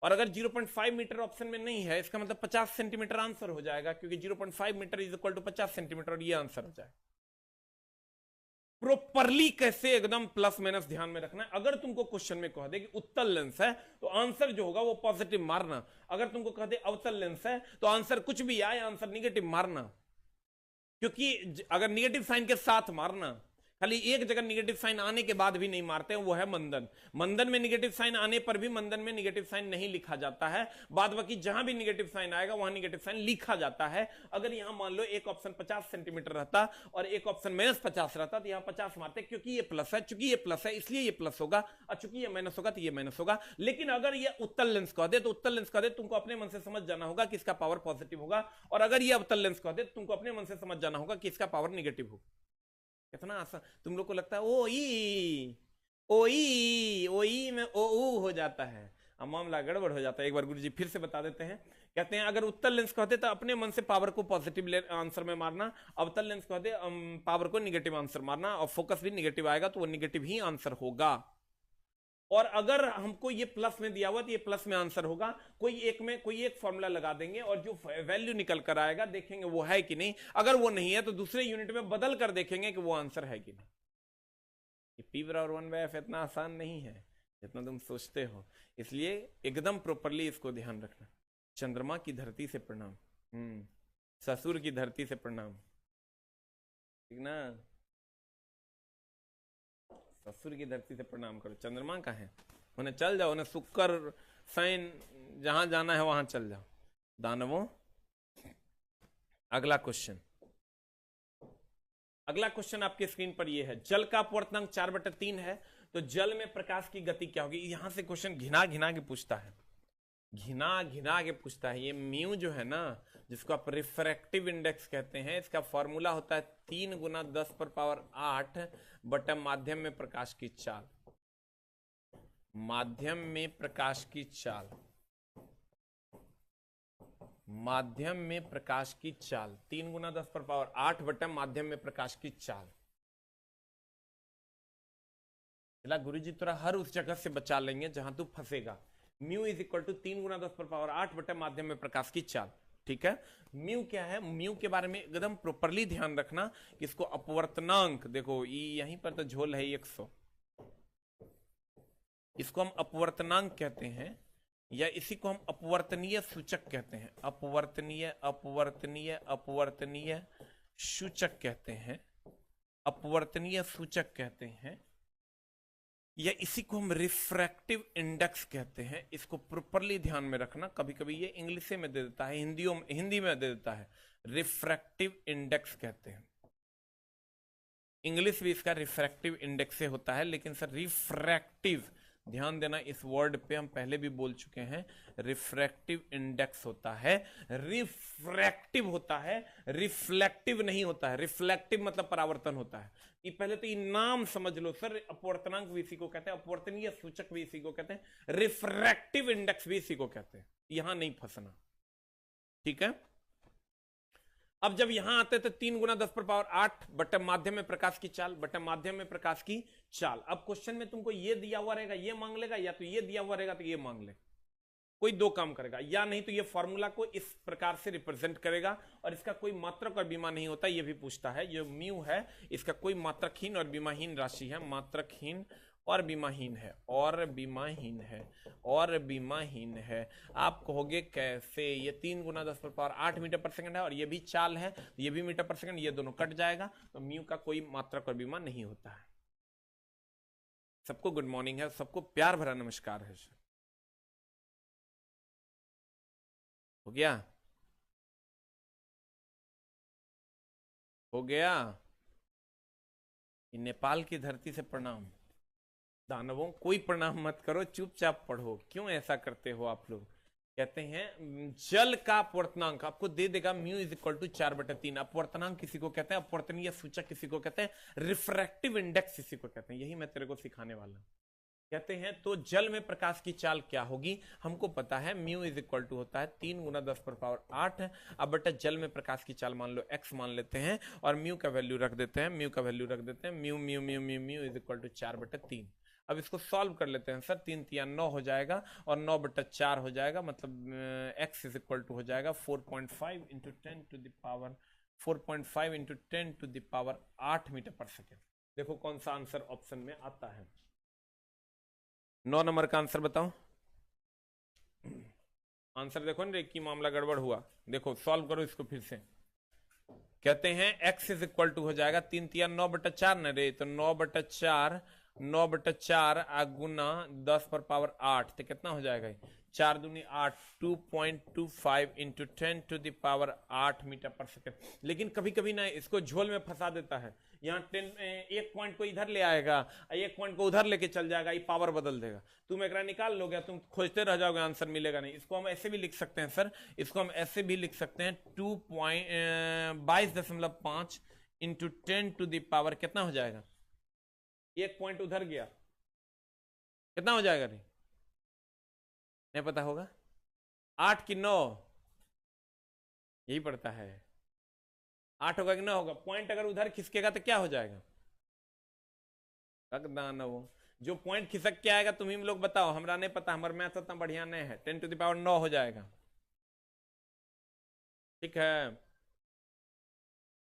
और अगर 0.5 मीटर ऑप्शन में नहीं है, इसका मतलब 50 सेंटीमीटर आंसर हो जाएगा, क्योंकि 0.5 metre is equal to 50 centimetre, और ये आंसर हो जाएगा। प्रॉपरली कैसे एकदम प्लस माइनस ध्यान में रखना है। अगर तुमको क्वेश्चन में कह दे कि उत्तल लेंस है तो आंसर जो होगा वो पॉजिटिव मारना, अगर तुमको कह दे अवतल लेंस है तो आंसर कुछ भी आए, आंसर निगेटिव मारना, क्योंकि अगर निगेटिव साइन के साथ मारना, खाली एक जगह निगेटिव साइन आने के बाद भी नहीं मारते हैं, वो है मंदन। मंदन में निगेटिव साइन आने पर भी मंदन में निगेटिव साइन नहीं लिखा जाता है, बाद बाकी जहां भी निगेटिव साइन आएगा वहां निगेटिव साइन लिखा जाता है। अगर यहां मान लो एक ऑप्शन 50 सेंटीमीटर रहता और एक ऑप्शन -50 रहता तो यहां 50 मारते, क्योंकि ये प्लस है, चूंकि ये प्लस है इसलिए ये प्लस होगा, और चूंकि ये माइनस होगा तो ये माइनस होगा। लेकिन अगर ये उत्तल लेंस कह दे तो उत्तल लेंस कह दे तुमको अपने मन से समझ जाना होगा कि इसका पावर पॉजिटिव होगा, और अगर ये अवतल लेंस कह दे तुमको अपने मन से समझ जाना होगा कि इसका पावर निगेटिव होगा। कितना आसान। तुम लोग को लगता है ओ ई में ओ ऊ हो जाता है, अब मामला गड़बड़ हो जाता है। एक बार गुरुजी फिर से बता देते हैं। कहते हैं अगर उत्तल लेंस कहते तो अपने मन से पावर को पॉजिटिव आंसर में मारना, अवतल लेंस कहते पावर को निगेटिव आंसर मारना, और फोकस भी निगेटिव आएगा तो वो निगेटिव ही आंसर होगा। और अगर हमको ये प्लस में दिया हुआ तो ये प्लस में आंसर होगा, कोई एक फॉर्मूला लगा देंगे और जो वैल्यू निकल कर आएगा देखेंगे वो है कि नहीं। अगर वो नहीं है तो दूसरे यूनिट में बदल कर देखेंगे कि वो आंसर है कि नहीं। ये P बराबर 1/f इतना आसान नहीं है जितना तुम सोचते हो, इसलिए एकदम प्रॉपरली इसको ध्यान रखना। चंद्रमा की धरती से प्रणाम, ससुर की धरती से प्रणाम, ठीक ना। ससुर की धरती से प्रणाम करो। चंद्रमा का है उन्हें चल जाओ, उन्हें शुक्र शनि जहां जाना है वहां चल जाओ दानवों। अगला क्वेश्चन आपके स्क्रीन पर ये है, जल का अपवर्तनांक 4/3 है, तो जल में प्रकाश की गति क्या होगी। यहां से क्वेश्चन घिना घिना के पूछता है, ये म्यू जो है ना, जिसको आप रिफ्रैक्टिव इंडेक्स कहते हैं, इसका फॉर्मूला होता है 3 × 10⁸ बटा माध्यम में प्रकाश की चाल। माध्यम में प्रकाश की चाल 3 × 10⁸ बटा माध्यम में प्रकाश की चाल। गुरुजी तोरा हर उस जगह से बचा लेंगे जहां तू फंसेगा। म्यू इज इक्वल टू 3 × 10⁸ बटा माध्यम में प्रकाश की चाल, ठीक है। म्यू क्या है, म्यू के बारे में एकदम प्रॉपरली ध्यान रखना कि इसको अपवर्तनांक, देखो यहीं पर तो झोल है 100, इसको हम अपवर्तनांक कहते हैं, या इसी को हम अपवर्तनीय सूचक कहते हैं। अपवर्तनीय सूचक कहते हैं, अपवर्तनीय सूचक कहते हैं। या इसी को हम रिफ्रैक्टिव इंडेक्स कहते हैं। इसको प्रॉपरली ध्यान में रखना, कभी कभी ये इंग्लिश में दे देता है, हिंदी में दे देता है, रिफ्रैक्टिव इंडेक्स कहते हैं। इंग्लिश भी इसका रिफ्रैक्टिव इंडेक्स से होता है, लेकिन सर रिफ्रैक्टिव, ध्यान देना इस वर्ड पे, हम पहले भी बोल चुके हैं, रिफ्रैक्टिव इंडेक्स होता है, रिफ्रैक्टिव होता है, रिफ्लेक्टिव नहीं होता है। रिफ्लेक्टिव मतलब परावर्तन होता है। ये पहले तो ये नाम समझ लो सर, अपवर्तनांक भी इसी को कहते हैं, अपवर्तनीय सूचक भी इसी को कहते हैं, रिफ्रैक्टिव इंडेक्स भी इसी को कहते हैं। यहां नहीं फंसना, ठीक है। अब जब यहां आते तो 3 गुना 10 पर पावर 8 बटे माध्यम में प्रकाश की चाल, बटे माध्यम में प्रकाश की चाल। अब क्वेश्चन में तुमको ये दिया हुआ रहेगा, ये मांग लेगा, या तो ये दिया हुआ रहेगा तो ये मांग ले, कोई दो काम करेगा, या नहीं तो ये फॉर्मूला को इस प्रकार से रिप्रेजेंट करेगा, और इसका कोई मात्रक और बीमा नहीं होता, ये भी पूछता है। ये म्यू है, इसका कोई मात्रकहीन और बीमाहीन राशि है, मात्रकहीन और बीमाहीन है, और बीमाहीन है, और बीमाहीन है। आप कहोगे कैसे, ये 3 गुना 10 पर पावर 8 मीटर पर सेकंड है, और ये भी चाल है, ये भी मीटर पर सेकंड, ये दोनों कट जाएगा, तो म्यू का कोई मात्रक और बीमा नहीं होता है। सबको गुड मॉर्निंग है, सबको प्यार भरा नमस्कार है। हो गया, हो गया। नेपाल की धरती से प्रणाम। दानवों कोई प्रणाम मत करो, चुपचाप पढ़ो। क्यों ऐसा करते हो आप लोग? कहते हैं जल का अपवर्तनांक आपको दे देगा म्यू इज इक्वल टू 4/3। अपवर्तनांक किसी को कहते हैं, अपवर्तनीय सूचक किसी को कहते हैं, रिफ्रैक्टिव इंडेक्स किसी को कहते हैं। यही मैं तेरे को सिखाने वाला हूं। कहते हैं तो जल में प्रकाश की चाल क्या होगी, हमको पता है म्यू इज इक्वल टू होता है 3 गुना 10 पर पावर 8। अब बेटा जल में प्रकाश की चाल मान लो x मान लेते हैं, और म्यू का वैल्यू रख देते हैं, म्यू का वैल्यू रख देते हैं, mu mu mu mu mu is equal to 4/3। अब इसको सॉल्व कर लेते हैं सर, 3 तिया 9 हो जाएगा, और 9/4 हो जाएगा, मतलब x इज इक्वल टू हो जाएगा 4.5 into 10 to the power 4.5 into 10 to the power 8 metre per second. देखो कौन सा आंसर ऑप्शन में आता है। 9 नंबर का आंसर बताओ। आंसर देखो ना, की मामला गड़बड़ हुआ। देखो सॉल्व करो इसको फिर से। कहते हैं x इज इक्वल टू हो जाएगा 3 तिया 9/4 न रे, तो 9/4 गुना 10 पर पावर 8, तो कितना हो जाएगा? 4 दूनी 8, 2.25 into 10 to the power 8 metre per second. लेकिन कभी कभी ना इसको झोल में फंसा देता है। यहाँ 10 एक पॉइंट को इधर ले आएगा, एक पॉइंट को उधर लेके चल जाएगा, ये पावर बदल देगा। तुम एक निकाल लोगे, तुम खोजते रह जाओगे, आंसर मिलेगा नहीं। इसको हम ऐसे भी लिख सकते हैं सर, इसको हम ऐसे भी लिख सकते हैं 22.5 इंटू 10 टू द पावर कितना हो जाएगा? एक पॉइंट उधर गया, कितना हो जाएगा? नहीं पता होगा? 8 की 9, यही पड़ता है। 8 होगा कि 9 होगा? पॉइंट अगर उधर खिसकेगा तो क्या हो जाएगा? वो जो पॉइंट खिसक के आएगा तुम ही लोग बताओ, हमरा नहीं पता, हमारा मैथ उतना बढ़िया नहीं है। 10 टू द पावर 9 हो जाएगा, ठीक है।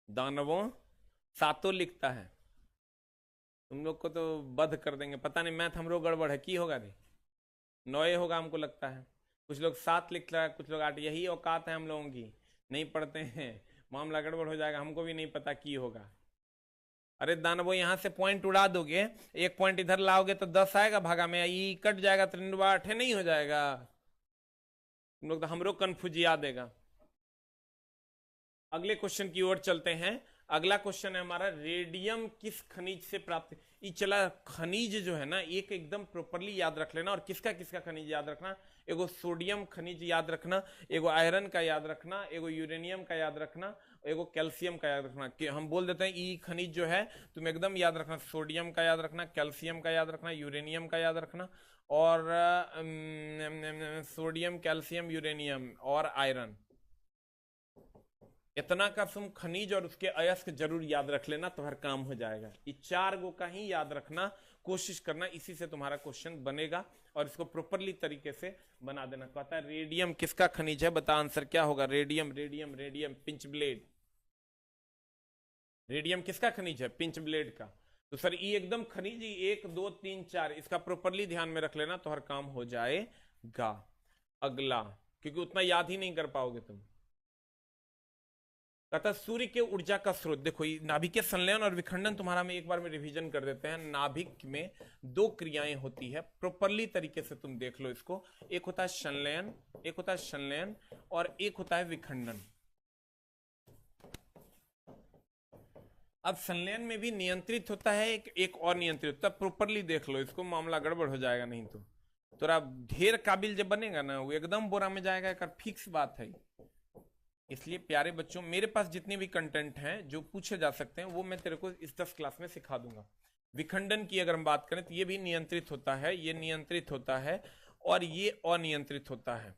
दानवों सातों लिखता है, तुम लोग को तो बध कर देंगे। पता नहीं मैथ हमरो गड़बड़ है, की होगा रे? 9 होगा हमको लगता है। कुछ लोग 7 लिख रहा है, कुछ लोग 8। यही औकात है हम लोगों की, नहीं पढ़ते हैं, मामला गड़बड़ हो जाएगा। हमको भी नहीं पता की होगा। अरे दानवो यहां से पॉइंट उड़ा दोगे, एक पॉइंट इधर लाओगे तो 10 आएगा भागा में, ई कट जाएगा, 3/8 नहीं हो जाएगा। तुम लोग तो हमरो कंफ्यूजिया देगा। अगले क्वेश्चन की ओर चलते हैं। अगला क्वेश्चन है हमारा, रेडियम किस खनिज से प्राप्त? ये चला खनिज जो है ना, एक एकदम प्रॉपरली याद रख लेना। और किसका किसका खनिज याद रखना? एगो सोडियम खनिज याद रखना, एगो आयरन का याद रखना, एगो यूरेनियम का याद रखना, एगो कैल्शियम का याद रखना। कि हम बोल देते हैं ई खनिज जो है तुम एकदम याद रखना, सोडियम का याद रखना, कैल्शियम का याद रखना, यूरेनियम का याद रखना, और सोडियम, कैल्शियम, यूरेनियम और आयरन। इतना का तुम खनिज और उसके अयस्क जरूर याद रख लेना, तुम्हारा काम हो जाएगा। ये 4 गो का ही याद रखना, कोशिश करना, इसी से तुम्हारा क्वेश्चन बनेगा। और इसको प्रॉपरली तरीके से बना देना। कहता है रेडियम किसका खनिज है, बता आंसर क्या होगा? Radium, radium, radium, pinch blade. Radium किसका खनिज है? पिंच ब्लेड का। तो सर ये एकदम खनिज 1 2 3 4, इसका प्रॉपरली ध्यान में रख लेना तो हर काम हो जाएगा। अगला, क्योंकि उतना याद ही नहीं कर पाओगे तुम। कहता सूर्य के ऊर्जा का स्रोत। देखो ये नाभिकीय संलयन और विखंडन तुम्हारा में एक बार में रिवीजन कर देते हैं। नाभिक में दो क्रियाएं होती है, प्रॉपरली तरीके से तुम देख लो इसको। एक होता है संलयन, एक होता है संलयन, और एक होता है विखंडन। अब संलयन में भी नियंत्रित होता है, एक और नियंत्रित होता है। प्रॉपरली देख लो इसको, मामला गड़बड़ हो जाएगा नहीं तो। थोड़ा ढेर काबिल जब बनेगा ना, वो एकदम बोरा में जाएगा, एक फिक्स बात है। इसलिए प्यारे बच्चों, मेरे पास जितने भी कंटेंट हैं जो पूछे जा सकते हैं वो मैं तेरे को इस 10 क्लास में सिखा दूंगा। विखंडन की अगर हम बात करें तो ये भी नियंत्रित होता है, ये नियंत्रित होता है, और ये अनियंत्रित होता है।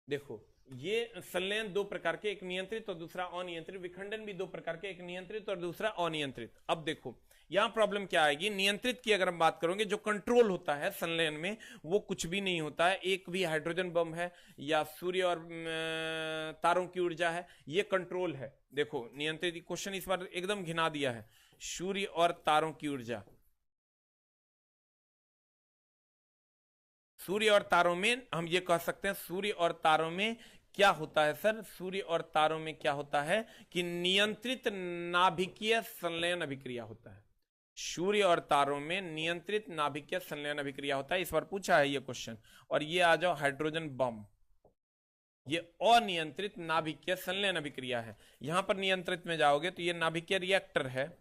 देखो ये संलयन दो प्रकार के, एक नियंत्रित और दूसरा अनियंत्रित। विखंडन भी दो प्रकार के, एक नियंत्रित और दूसरा अनियंत्रित। अब देखो यहां प्रॉब्लम क्या आएगी। नियंत्रित की अगर हम बात करोगे, जो कंट्रोल होता है संलयन में वो कुछ भी नहीं होता है। एक भी हाइड्रोजन बम है या सूर्य और तारों की ऊर्जा है, ये कंट्रोल है। देखो नियंत्रित क्वेश्चन इस बार एकदम घिना दिया है। सूर्य और तारों की ऊर्जा, सूर्य और तारों में हम ये कह सकते हैं, सूर्य और तारों में क्या होता है सर? सूर्य और तारों में क्या होता है कि नियंत्रित नाभिकीय संलयन अभिक्रिया होता है। सूर्य और तारों में नियंत्रित नाभिकीय संलयन अभिक्रिया होता है। इस बार पूछा है ये क्वेश्चन। और ये आ जाओ हाइड्रोजन बम, ये अनियंत्रित नाभिकीय संलयन अभिक्रिया है। यहां पर नियंत्रित में जाओगे तो ये नाभिकीय रिएक्टर है,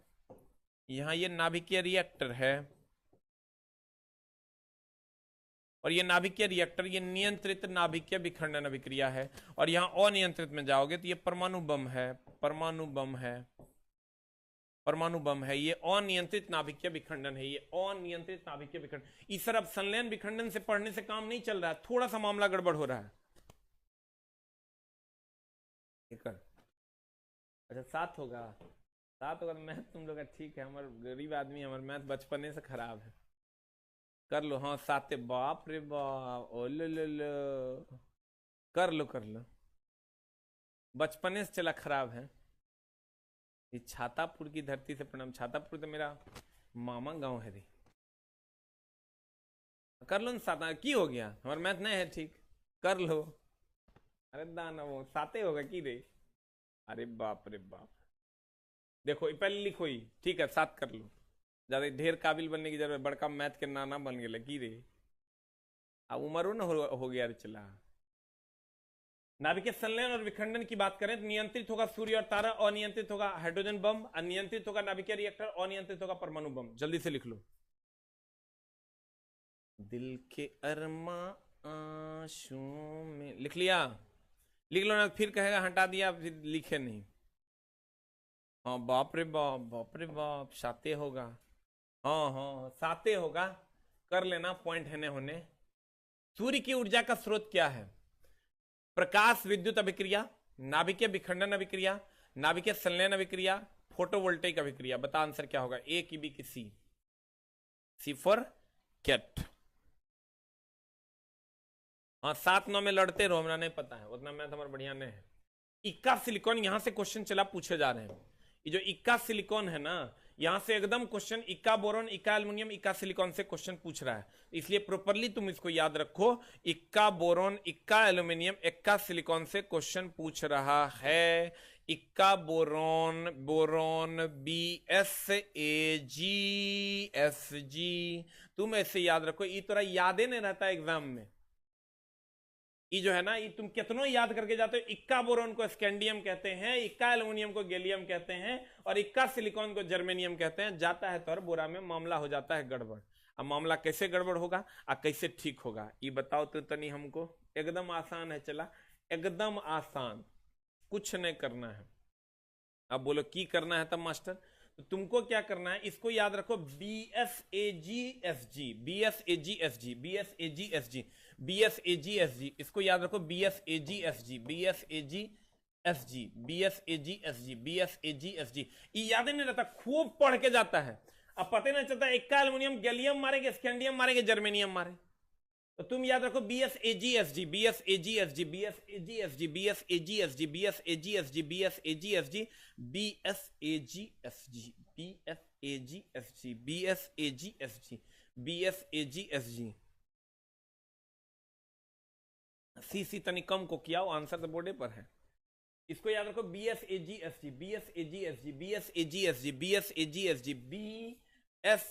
यहां ये नाभिकीय रिएक्टर है, और ये नाभिकीय रिएक्टर, ये नियंत्रित नाभिकीय विखंडन अभिक्रिया है। और यहां अनियंत्रित में जाओगे तो ये परमाणु बम है, परमाणु बम है, परमाणु बम है। ये अनियंत्रित नाभिकीय विखंडन है, ये अनियंत्रित नाभिकीय विखंडन। इस तरफ संलयन विखंडन से पढ़ने से काम नहीं चल रहा है, थोड़ा सा मामला गड़बड़ हो रहा है। अच्छा 7 होगा, 7 होगा तो मैथ तुम लोग ठीक है। हमारे गरीब आदमी, हमारे मैथ बचपने से खराब है। कर लो, हाँ 7। बाप रे बाप, ओ लो, कर लो कर लो, बचपने से चला खराब है। ये छातापुर की धरती से प्रणाम। छातापुर तो मेरा मामा गांव है रे। कर लो ना 7। की हो गया, हमारा मैथ नहीं है ठीक, कर लो। अरे दाना वो 7 होगा की रे। अरे बाप रे बाप, देखो पहले लिखो ही, ठीक है 7 कर लो। ज्यादा ढेर काबिल बनने की जरूरत, बड़का मैथ के नाना बन गए की रे। अब उम्र न हो गया रे चला। नाभिकीय संलयन और विखंडन की बात करें तो नियंत्रित होगा सूर्य और तारा, अनियंत्रित होगा हाइड्रोजन बम, अनियंत्रित होगा नाभिकीय रिएक्टर, अनियंत्रित होगा परमाणु बम। जल्दी से लिख लो। दिल के अरमा आंसुओं में, लिख लिया? लिख लो ना, फिर कहेगा हटा दिया, फिर लिखे नहीं। हाँ बाप रे बाप, बाप रे बाप, 7 होगा। हाँ हाँ 7 होगा, कर लेना, पॉइंट है होने। सूर्य की ऊर्जा का स्रोत क्या है? प्रकाश विद्युत अभिक्रिया, नाभिकीय विखंडन अभिक्रिया, नाभिकीय संलयन अभिक्रिया, फोटोवोल्टेइक अभिक्रिया। बता आंसर क्या होगा? ए की बी की सी? सी फॉर कैट। हाँ 7-9 में लड़ते रहो, हमरा नहीं पता है उतना, मैथ हमारा बढ़िया नहीं है। इक्का सिलिकॉन, यहां से क्वेश्चन चला पूछे जा रहे हैं। ये जो इक्का सिलिकॉन है ना, यहां से एकदम क्वेश्चन इक्का बोरॉन, इक्का एल्युमिनियम, इक्का सिलिकॉन से क्वेश्चन पूछ रहा है। इसलिए प्रॉपरली तुम इसको याद रखो, इक्का बोरॉन, इक्का एल्युमिनियम, इक्का सिलिकॉन से क्वेश्चन पूछ रहा है। इक्का बोरॉन, बोरॉन BSAgSg, तुम ऐसे याद रखो। ये तोरा याद नहीं रहता एग्जाम में। ये जो है ना, ये तुम कितनों याद करके जाते हो। इक्का बोरॉन को स्कैंडियम कहते हैं, इक्का एल्युमिनियम को गैलियम कहते हैं, और इक्का सिलिकॉन को जर्मेनियम कहते हैं। जाता है तो और बोरा में मामला हो जाता है गड़बड़। अब मामला कैसे गड़बड़ होगा और कैसे ठीक होगा ये बताओ तो तनी हमको। एकदम आसान है, चला एकदम आसान, कुछ नहीं करना है। अब बोलो की करना है तब मास्टर, तो तुमको क्या करना है, इसको याद रखो। BSAgSg, BSAgSg, BSAgSg, BSAgSg, इसको याद रखो। BSAgSg, BSAgSg, BSAgSg, BSAgSg। ये याद नहीं रहता, खूब पढ़ के जाता है। अब पता नहीं चलता इक्का एल्युमिनियम गैलियम मारेंगे, स्कैंडियम मारेंगे, जर्मेनियम मारे। तो तुम याद रखो BSAgSg, BSAgSg, BSAgSg, BSAgSg, BSAgSg, BSAgSg, BSAgSg, BSAgSg, BSAgSg, BSAgSg, सी तनी कम को किया, आंसर तो बोर्डे पर है। इसको याद रखो, B S A G S G, B S A G S G, B S A G S G, B S A G S G, B S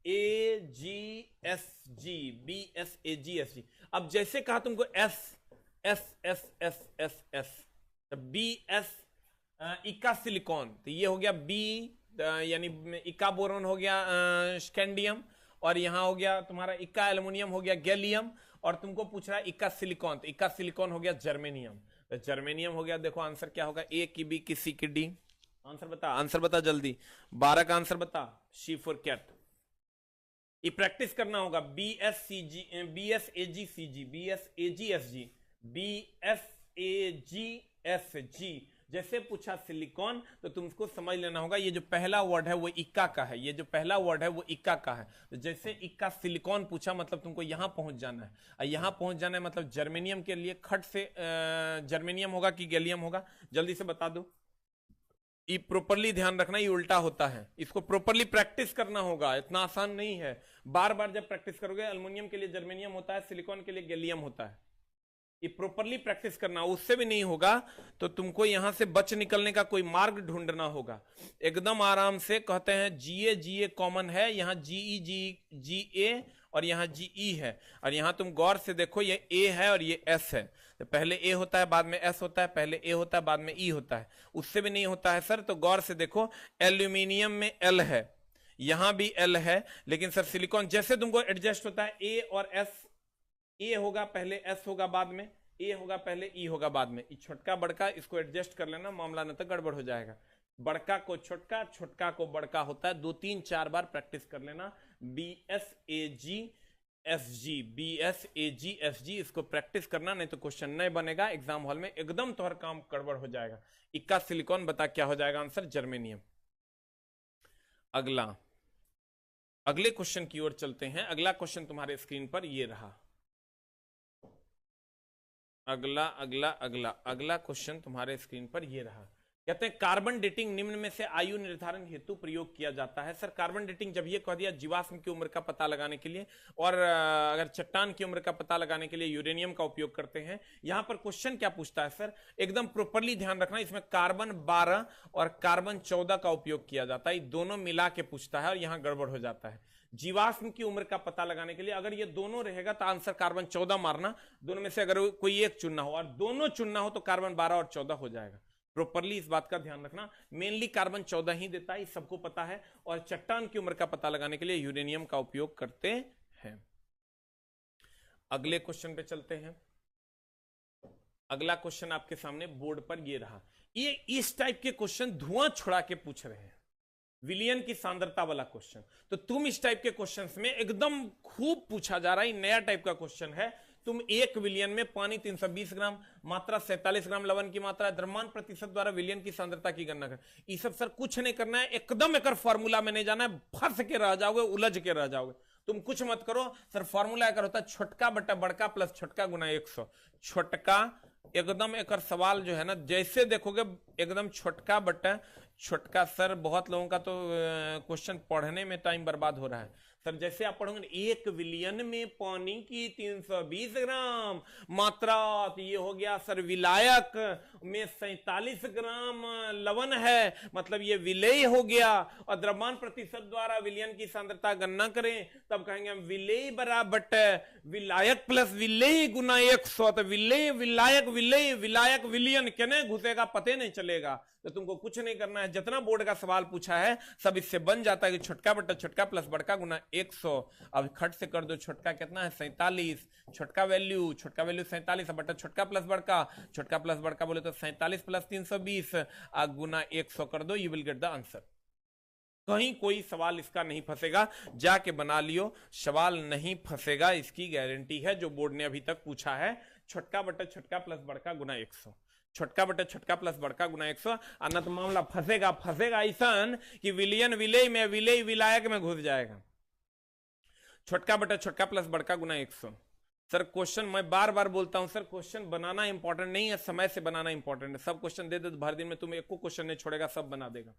A G S G, B S A G S G. अब जैसे कहा तुमको S S S S S S, B S इका silicon, तो ये हो गया B, यानी इका बोरोन हो गया स्कैंडियम, और यहां हो गया तुम्हारा इका एल्युमिनियम हो गया गैलियम, और तुमको पूछ रहा है इका सिलिकॉन, तो इका सिलिकॉन हो गया जर्मेनियम, तो जर्मेनियम हो गया। देखो आंसर क्या होगा, ए की बी की सी की डी। आंसर बता, आंसर बता जल्दी, 12 का आंसर बता। She for cat. ये प्रैक्टिस करना होगा, B S C G, B S A G C G, B S A G S G, B S A G S G. जैसे पूछा सिलिकॉन तो तुमको समझ लेना होगा ये जो पहला वर्ड है वो इक्का का है, ये जो पहला वर्ड है वो इक्का का है। तो जैसे इक्का सिलिकॉन पूछा मतलब तुमको यहां पहुंच जाना है, और यहां पहुंच जाना है मतलब जर्मेनियम के लिए खट से जर्मेनियम होगा कि गैलियम होगा, जल्दी से बता दो। ये प्रॉपरली ध्यान रखना, ये उल्टा होता है, इसको प्रॉपरली प्रैक्टिस करना होगा, इतना आसान नहीं है। बार बार जब प्रैक्टिस करोगे, एल्युमिनियम के लिए जर्मेनियम होता है, सिलिकॉन के लिए गैलियम होता है, ये प्रॉपरली प्रैक्टिस करना। उससे भी नहीं होगा तो तुमको यहां से बच निकलने का कोई मार्ग ढूंढना होगा। एकदम आराम से कहते हैं जीए जीए कॉमन है, यहां जीई जी ए और यहां जीई है, और यहां तुम गौर से देखो ये ए है और ये एस है, तो पहले ए होता है बाद में एस होता है, पहले ए होता है बाद में ई होता है। उससे भी नहीं होता है सर, तो गौर से देखो एल्यूमिनियम में एल है, यहां भी एल है, लेकिन सर सिलिकॉन जैसे तुमको एडजस्ट होता है ए और एस, ए होगा पहले एस होगा बाद में, ए होगा पहले ई होगा बाद में। छोटका बड़का इसको एडजस्ट कर लेना, मामला न तो गड़बड़ हो जाएगा। बड़का को छोटका, छोटका को बड़का होता है, 2-3-4 बार प्रैक्टिस कर लेना। B S A G S G, B S A G S G, इसको प्रैक्टिस करना, नहीं तो क्वेश्चन नहीं बनेगा एग्जाम हॉल में, एकदम तो हर काम गड़बड़ हो जाएगा। इक्का सिलिकॉन बता क्या हो जाएगा आंसर, जर्मेनियम। अगला, अगले क्वेश्चन की ओर चलते हैं। अगला क्वेश्चन तुम्हारे स्क्रीन पर ये रहा। अगला अगला अगला अगला क्वेश्चन तुम्हारे स्क्रीन पर ये रहा। कहते हैं कार्बन डेटिंग निम्न में से आयु निर्धारण हेतु प्रयोग किया जाता है। सर कार्बन डेटिंग जब ये कह दिया जीवाश्म की उम्र का पता लगाने के लिए, और अगर चट्टान की उम्र का पता लगाने के लिए यूरेनियम का उपयोग करते हैं। यहां पर क्वेश्चन क्या पूछता है सर, एकदम प्रॉपरली ध्यान रखना, इसमें कार्बन 12 और कार्बन 14 का उपयोग किया जाता है, दोनों मिला के पूछता है और यहां गड़बड़ हो जाता है। जीवाश्म की उम्र का पता लगाने के लिए अगर ये दोनों रहेगा तो आंसर कार्बन 14 मारना, दोनों में से अगर कोई एक चुनना हो, और दोनों चुनना हो तो कार्बन 12 और 14 हो जाएगा। प्रॉपरली इस बात का ध्यान रखना, मेनली कार्बन 14 ही देता है, सबको पता है, और चट्टान की उम्र का पता लगाने के लिए यूरेनियम का उपयोग करते हैं। अगले क्वेश्चन पे चलते हैं। अगला क्वेश्चन आपके सामने बोर्ड पर ये रहा। ये इस टाइप के क्वेश्चन धुआं छुड़ा के पूछ रहे हैं, विलियन की सांद्रता वाला क्वेश्चन। तो तुम इस टाइप के क्वेश्चंस में एकदम खूब पूछा जा रहा है, नया टाइप का क्वेश्चन है। तुम 1 विलियन में पानी 320 ग्राम, मात्रा 47 ग्राम लवण की मात्रा, द्रव्यमान प्रतिशत द्वारा विलियन की सांद्रता की गणना कर। ये सब सर कुछ नहीं करना है, एकदम एक फॉर्मूला में नहीं जाना है, फंस के रह जाओगे, उलझ के रह जाओगे। तुम कुछ मत करो सर, फॉर्मूला एक होता है छोटका बटा बड़का प्लस छोटका गुना 100। छोटका एकदम एक सवाल जो है ना, जैसे देखोगे एकदम छोटका बटा छोटका। सर बहुत लोगों का तो क्वेश्चन पढ़ने में टाइम बर्बाद हो रहा है सर। जैसे आप पढ़ोगे 1 विलियन में पानी की 320 ग्राम मात्रा, तो ये हो गया सर विलायक में 47 ग्राम लवण है, मतलब ये विलेय हो गया। और द्रव्यमान प्रतिशत द्वारा विलियन की सांद्रता गणना करें, तब कहेंगे हम विलेय बराबर विलायक प्लस विलेय गुना 100। तो विलेय विलायक विलेय विलायक विलियन कहने घुसेगा, पते नहीं चलेगा। तो तुमको कुछ नहीं करना है, जितना बोर्ड का सवाल पूछा है सब इससे बन जाता है कि छोटका बटा छोटका प्लस बड़का गुना 100। अब खट से कर दो, छोटका कितना है 47, छोटका वैल्यू 47 बटा छोटका प्लस बड़का, छोटका प्लस बड़का बोले तो 47 प्लस 320 गुना 100 कर दो, you will get the answer. कहीं कोई सवाल इसका नहीं फंसेगा, जाके बना लियो, सवाल नहीं फंसेगा, इसकी गारंटी है। जो बोर्ड ने अभी तक पूछा है छोटका बटा छोटका प्लस बड़का गुना 100, छोटका बटा छोटका प्लस बड़का गुना 100, अन्ना तो मामला फंसेगा ऐसा कि विलियन विलेय में विलेय विलायक में घुस जाएगा। छोटका बटा छोटका प्लस बड़का गुना 100। सर क्वेश्चन मैं बार बार बोलता हूं सर, क्वेश्चन बनाना इंपॉर्टेंट नहीं है, समय से बनाना इंपॉर्टेंट है। सब क्वेश्चन दे दे तो भर दिन में तुम एक को क्वेश्चन नहीं छोड़ेगा, सब बना देगा।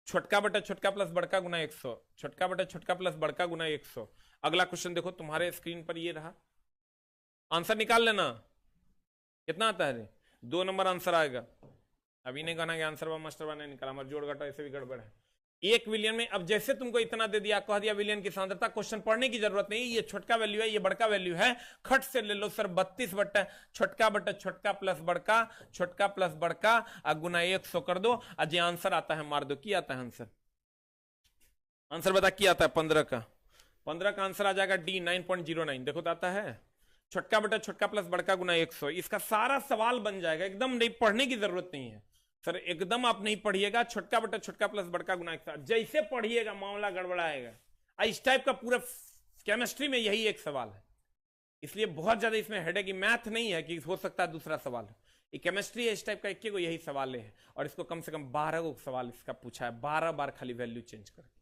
छोटका बटा छोटका प्लस बड़का गुना 100, छोटका बटा छोटका प्लस बड़का गुना 100। अगला क्वेश्चन देखो तुम्हारे स्क्रीन पर ये रहा, आंसर निकाल लेना। कितना आता है रे? 2 नंबर आंसर आएगा। अभी नहीं कहना कि आंसर बा मास्टर बा नहीं निकाला, हमारे जोड़ घटाओ ऐसे भी गड़बड़ है। 1 विलियन में अब जैसे तुमको इतना दे दिया, कह दिया विलियन की सांद्रता, क्वेश्चन पढ़ने की जरूरत नहीं, ये छोटका वैल्यू है ये बड़का वैल्यू है, खट से ले लो सर 32 बट्टा छोटका बट्टा छोटका प्लस बड़का, छोटका प्लस बड़का और गुना 100 कर दो, आज आंसर आता है मार दो। क्या आता है आंसर? आंसर बता क्या आता है? 15 का। 15 का आंसर आ जाएगा डी 9.09। देखो तो आता है छोटका बटा छोटका प्लस बड़का गुना 100। इसका सारा सवाल बन जाएगा, एकदम नहीं पढ़ने की जरूरत नहीं है सर, एकदम आप नहीं पढ़िएगा। छोटका बटा छोटका प्लस बड़का गुना 100 जैसे पढ़िएगा मामला गड़बड़ाएगा। इस टाइप का पूरा केमिस्ट्री में यही एक सवाल है, इसलिए बहुत ज्यादा इसमें हेडेक की मैथ नहीं है कि हो सकता है दूसरा सवाल है, ये केमिस्ट्री है। इस टाइप का एक को यही सवाल है और इसको कम से कम 12 को सवाल इसका पूछा है, 12 बार खाली वैल्यू चेंज करके।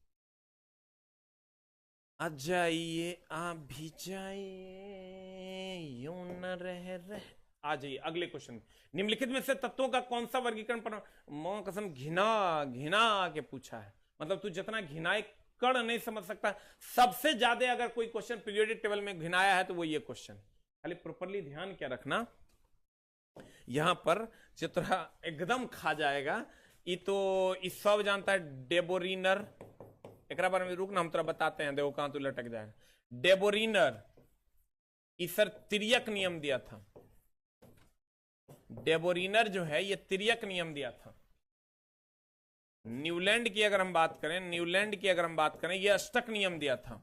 आ जाइए आप भी जाइए यूं न रह। आ जाइए अगले क्वेश्चन। निम्नलिखित में से तत्वों का कौन सा वर्गीकरण पर मौन कसम घिना घिना के पूछा है, मतलब तू जितना घिनाए कण नहीं समझ सकता। सबसे ज्यादा अगर कोई क्वेश्चन पीरियोडिक टेबल में घिनाया है तो वो ये क्वेश्चन। खाली प्रॉपरली ध्यान क्या रखना, यहां पर चित्रा एकदम खा जाएगा। ये तो इस सब जानता है डेबोरिनर, एक बार में रुक ना हम तेरा बताते हैं, देखो कहां तू लटक जाएगा। डेबोरिनर इस सर तिर्यक नियम दिया था। डेबोरिनर जो है ये तिर्यक नियम दिया था। न्यूलैंड की अगर हम बात करें, न्यूलैंड की अगर हम बात करें, ये अष्टक नियम दिया था।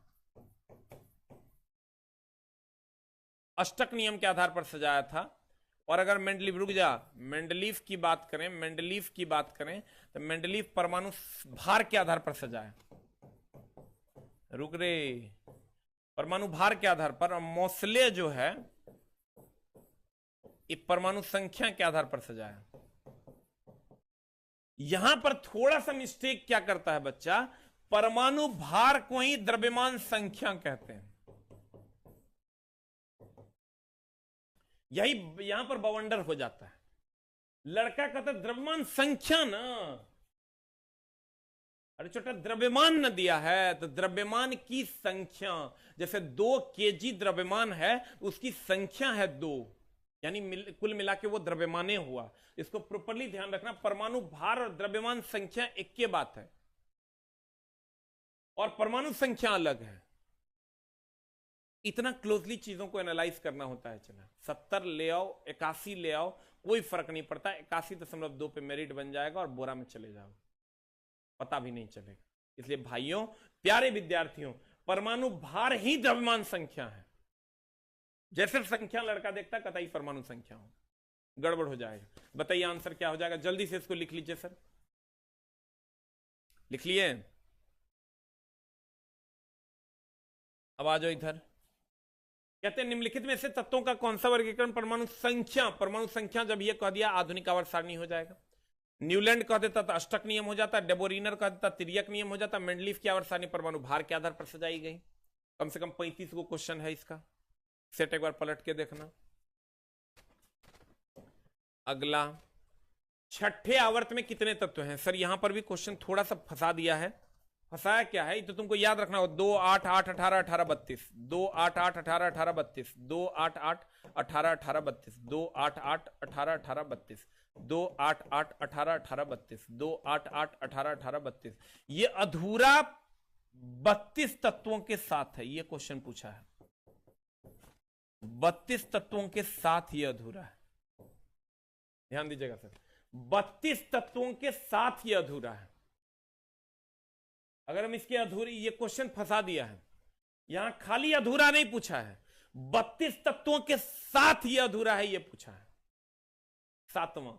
अष्टक नियम के आधार पर सजाया था। और अगर मेंडलीफ, रुक जा, मेंडलीफ की बात करें, मेंडलीफ की बात करें तो मेंडलीफ परमाणु भार के आधार पर सजाया। रुक रे, परमाणु भार के आधार पर। और मोसले जो है ये परमाणु संख्या के आधार पर सजाया। यहां पर थोड़ा सा मिस्टेक क्या करता है बच्चा, परमाणु भार को ही द्रव्यमान संख्या कहते हैं। यही यहां पर बवंडर हो जाता है। लड़का कहता है द्रव्यमान संख्या ना, अरे छोटा द्रव्यमान न दिया है तो द्रव्यमान की संख्या, जैसे 2 केजी द्रव्यमान है उसकी संख्या है 2, यानी कुल मिला के वो द्रव्यमाने हुआ। इसको प्रॉपरली ध्यान रखना, परमाणु भार और द्रव्यमान संख्या एक के बात है और परमाणु संख्या अलग है। इतना क्लोजली चीजों को एनालाइज करना होता है। चला 70 ले आओ, 81 ले आओ, कोई फर्क नहीं पड़ता। 81.2 पे मेरिट बन जाएगा और बोरा में चले जाओ, पता भी नहीं चलेगा। इसलिए भाइयों प्यारे विद्यार्थियों, परमाणु भार ही द्रव्यमान संख्या है। जैसे संख्या लड़का देखता कतई परमाणु संख्या हो, गड़बड़ हो जाएगा। बताइए आंसर क्या हो जाएगा, जल्दी से इसको लिख लीजिए सर, लिख लिए। अब आ जाओ इधर। कहते हैं निम्नलिखित में से तत्वों का कौन सा वर्गीकरण परमाणु संख्या, परमाणु संख्या जब ये कह दिया आधुनिक आवर्त सारणी हो जाएगा। न्यूलैंड कह देता तो अष्टक नियम हो जाता, डेबोरिनर कह देता तिर्यक नियम हो जाता, मेंडलीफ की आवर्त सारणी परमाणु भार के आधार पर सजाई गई। कम से कम 35 को क्वेश्चन है इसका, सेट एक बार पलट के देखना। अगला, छठे आवर्त में कितने तत्व हैं? सर यहां पर भी क्वेश्चन थोड़ा सा फंसा दिया है। फंसाया क्या है तो तुमको याद रखना हो, 2 8 8 18 18 32, 2 8 8 18 18 32, 2 8 8 18 18 32, 2 8 8 18 18 32, 2 8 8 18 18 32, 2 8 8 18 18 32। ये अधूरा 32 तत्वों के साथ है, ये क्वेश्चन पूछा है। 32 तत्वों के साथ ये अधूरा है, ध्यान दीजिएगा सर, 32 तत्वों के साथ ये अधूरा है। अगर हम इसके अधूरी, ये क्वेश्चन फंसा दिया है, यहां खाली अधूरा नहीं पूछा है, 32 तत्वों के साथ ये अधूरा है, ये पूछा है सातवां।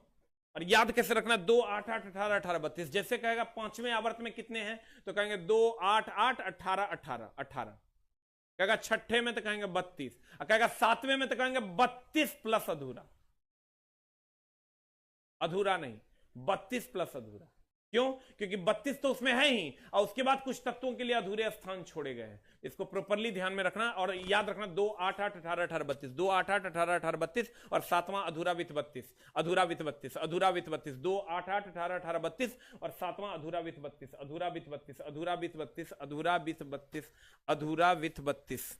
और याद कैसे रखना, 2 8 8 18 18 32। जैसे कहेगा पांचवें आवर्त में कितने हैं तो कहेंगे 2 8 8 18 18 18। कहेगा छठे में तो कहेंगे 32, और कहेगा सातवें में तो कहेंगे 32 प्लस अधूरा। अधूरा नहीं, 32 प्लस अधूरा। क्यों? क्योंकि 32 तो उसमें है ही और उसके बाद कुछ तत्वों के लिए अधूरे स्थान छोड़े गए हैं। इसको प्रॉपरली ध्यान में रखना और याद रखना, 2 8 8 18 18 32, 2 8 8 18 18 32 और सातवां अधूरा विथ 32, अधूरा विथ 32, अधूरा विथ 32, 2 8 8 18 18 32 और सातवां अधूरा विथ 32, अधूरा विथ 32, अधूरा विथ 32, अधूरा विथ 32, अधूरा विथ 32।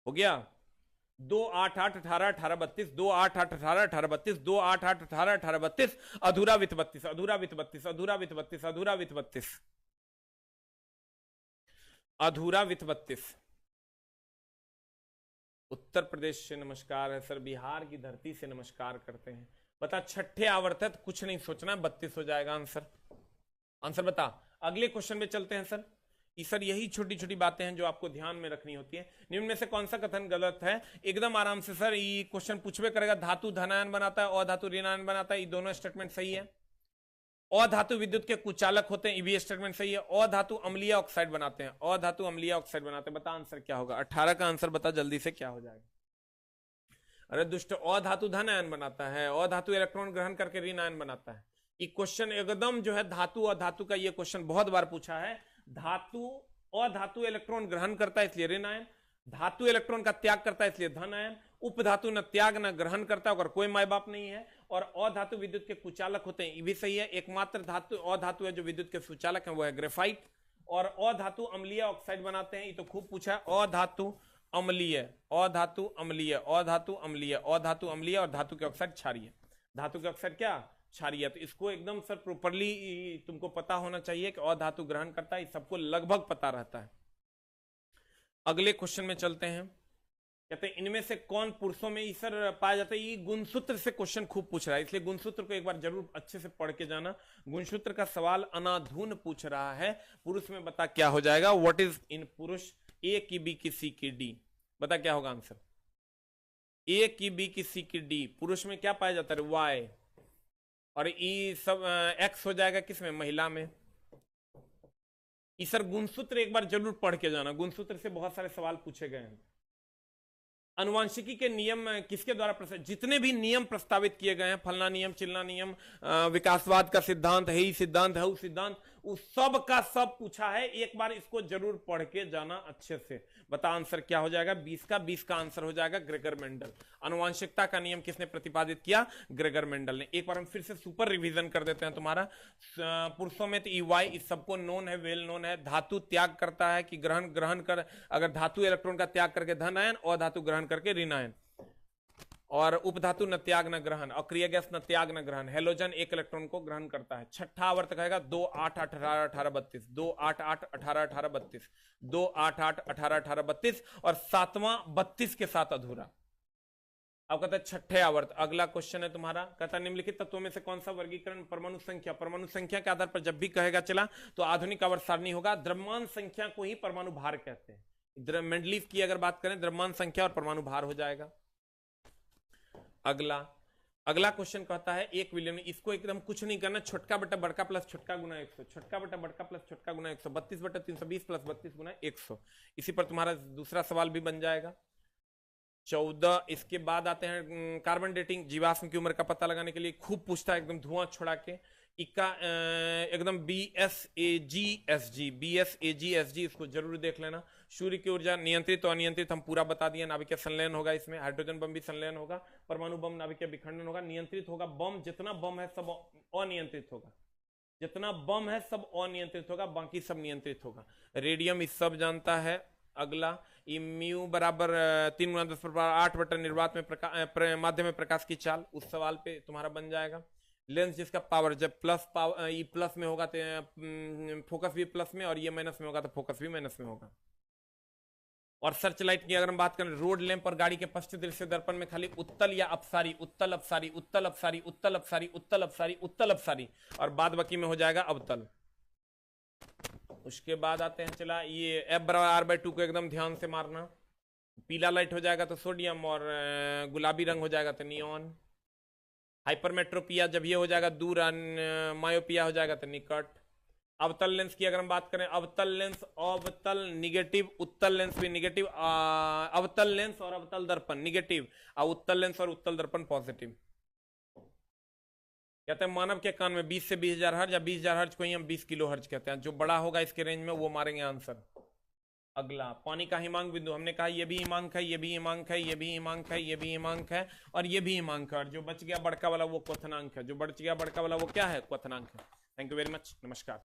हो गया? 2 8 8 18 18 32, 2 8 8 18 18 32, 2 8 8 18 18 32, अधूरा विथ 32, अधूरा विथ 32, अधूरा विथ 32, अधूरा विथ 32, अधूरा विथ 32। उत्तर प्रदेश से नमस्कार है सर, बिहार की धरती से नमस्कार करते हैं। बता छठे आवर्त है, कुछ नहीं सोचना, 32 हो जाएगा आंसर। आंसर बता। अगले क्वेश्चन में चलते हैं सर। सर यही छोटी छोटी बातें हैं जो आपको ध्यान में रखनी होती है। निम्न में से कौन सा कथन गलत है? एकदम आराम से सर ये क्वेश्चन पूछवे करेगा। धातु धनायन बनाता है, अधातु ऋणायन बनाता है, ये दोनों स्टेटमेंट सही है। अधातु विद्युत के कुचालक होते हैं, ये भी स्टेटमेंट सही है। अधातु अम्लीय ऑक्साइड बनाते हैं, अधातु अम्लीय ऑक्साइड बनाते हैं। बता आंसर क्या होगा? 18 का आंसर बता जल्दी से, क्या हो जाएगा? अरे दुष्ट, अधातु धनायन बनाता है, अधातु इलेक्ट्रॉन ग्रहण करके ऋणायन बनाता है। ये क्वेश्चन एकदम जो है धातु और धातु का, ये क्वेश्चन बहुत बार पूछा है। धातु अधातु इलेक्ट्रॉन ग्रहण करता है इसलिए ऋणायन, धातु इलेक्ट्रॉन का त्याग करता है इसलिए धनायन, उपधातु न त्याग न ग्रहण करता है और कोई माय बाप नहीं है, और अधातु विद्युत के कुचालक होते हैं, ये भी सही है। एकमात्र धातु अधातु है जो विद्युत के सुचालक है वो है ग्रेफाइट, और अधातु अम्लीय ऑक्साइड बनाते हैं, ये तो खूब पूछा है। अधातु अम्लीय, अधातु अम्लीय, अधातु अम्लीय, अधातु अम्लीय, और धातु के ऑक्साइड क्षारीय। धातु के ऑक्साइड क्या? क्षारीय। तो इसको एकदम सर प्रॉपरली तुमको पता होना चाहिए कि अधातु ग्रहण करता है, सबको लगभग पता रहता है। अगले क्वेश्चन में चलते हैं। कहते हैं इनमें से कौन पुरुषों में सर पाया जाता है? ये गुणसूत्र से क्वेश्चन खूब पूछ रहा है, इसलिए गुणसूत्र को एक बार जरूर अच्छे से पढ़ के जाना। गुणसूत्र का सवाल अनाधून पूछ रहा है। पुरुष में बता क्या हो जाएगा? व्हाट इज इन पुरुष? ए की बी की सी की डी। बता क्या होगा आंसर? ए की बी की सी की डी। पुरुष में क्या पाया जाता है? वाई। और ई सब एक्स हो जाएगा किसमें? महिला में। सर गुणसूत्र एक बार जरूर पढ़ के जाना, गुणसूत्र से बहुत सारे सवाल पूछे गए हैं। अनुवांशिकी के नियम किसके द्वारा जितने भी नियम प्रस्तावित किए गए हैं, फलना नियम, चिलना नियम, विकासवाद का सिद्धांत है, ही सिद्धांत है, उस सिद्धांत, उस सब का सब पूछा है। एक बार इसको जरूर पढ़ के जाना अच्छे से। बता आंसर क्या हो जाएगा? 20 का आंसर हो जाएगा ग्रेगर मेंडल। अनुवांशिकता का नियम किसने प्रतिपादित किया? ग्रेगर मेंडल ने। एक बार हम फिर से सुपर रिवीजन कर देते हैं तुम्हारा। पुरुषों में तो EY इस सबको नोन है, वेल नोन है। धातु त्याग करता है कि ग्रहण कर, अगर धातु इलेक्ट्रॉन का त्याग करके धनायन, और धातु ग्रहण करके ऋणायन, और उपधातु न त्याग न ग्रहण, अक्रिय गैस न त्याग न ग्रहण। हेलोजन एक इलेक्ट्रॉन को ग्रहण करता है। छठा आवर्त कहेगा 2 8 18 18 32, 2 8 8 18 18 32, 2 8 8 18 18 32, और सातवां 32 के साथ अधूरा। अब कहता है छठे आवर्त। अगला क्वेश्चन है तुम्हारा, कहता निम्नलिखित तत्वों में से कौन सा वर्गीकरण परमाणु संख्या, परमाणु संख्या के आधार पर जब भी कहेगा चला तो आधुनिक आवर्त सारणी होगा। द्रव्यमान संख्या को ही परमाणु भार कहते हैं। मेंडलीव की अगर बात करें, द्रव्यमान संख्या और परमाणु भार हो जाएगा। अगला क्वेश्चन कहता है 1 विलियन। इसको एकदम कुछ नहीं करना, छोटका बटा बड़का प्लस छोटका गुना 100, छोटका बटा बड़का प्लस छोटका गुना 100, 32 बटा 320 प्लस 32 गुना 100। इसी पर तुम्हारा दूसरा सवाल भी बन जाएगा। 14। इसके बाद आते हैं कार्बन डेटिंग, जीवाश्म की उम्र का पता लगाने के लिए खूब पूछता है, एकदम धुआं छोड़ा के। इक्का एकदम BSAGSG, BSAGSG, इसको जरूर देख लेना। सूर्य की ऊर्जा नियंत्रित और अनियंत्रित हम पूरा बता दिया। नाभिकीय संलयन होगा इसमें, हाइड्रोजन बम भी संलयन होगा, परमाणु बम नाभिकीय विखंडन होगा। नियंत्रित होगा बम, जितना बम है सब अनियंत्रित होगा, जितना बम है सब अनियंत्रित होगा, बाकी सब नियंत्रित होगा। रेडियम इस सब जानता है। अगला म्यू बराबर 3 × 10⁸ बटा निर्वात में माध्यम में प्रकाश की चाल, उस सवाल पे तुम्हारा बन जाएगा। लेंस जिसका पावर जब ये प्लस में होगा तो फोकस भी प्लस में, और ये माइनस में होगा तो फोकस भी माइनस में होगा। और सर्च लाइट की अगर हम बात करें, रोड लैंप और गाड़ी के पश्चिम दृश्य दर्पण में खाली उत्तल या अपसारी, उत्तल अपसारी, उत्तल अपसारी, उत्तल अपसारी, उत्तल अपसारी, उत्तल अपसारी, और बाद बाकी में हो जाएगा अवतल। उसके बाद आते हैं चला ये F = R/2 को एकदम ध्यान से मारना। पीला लाइट हो जाएगा तो सोडियम, और गुलाबी रंग हो जाएगा तो नियॉन। हाइपरमेट्रोपिया जब ये हो जाएगा दूर, मायोपिया हो जाएगा तो निकट। अवतल लेंस की अगर हम बात करें, अवतल लेंस, अवतल निगेटिव, उत्तल लेंस भी निगेटिव, अवतल लेंस और अवतल दर्पण निगेटिव, और उत्तल लेंस और उत्तल दर्पण पॉजिटिव। कहते हैं मानव के कान में 20 से 20,000 हर्ज, या 20,000 हर्ज को ही हम 20 किलो हर्ज कहते हैं। जो बड़ा होगा इसके रेंज में वो मारेंगे आंसर। अगला पानी का हिमांक बिंदु, हमने कहा ये भी हिमांक है, ये भी हिमांक है, ये भी हिमांक है, ये भी हिमांक है, और ये भी हिमांक है। और जो बच गया बड़का वाला वो क्वथनांक है, जो बच गया बड़का वाला वो क्या है? क्वथनांक है। थैंक यू वेरी मच, नमस्कार।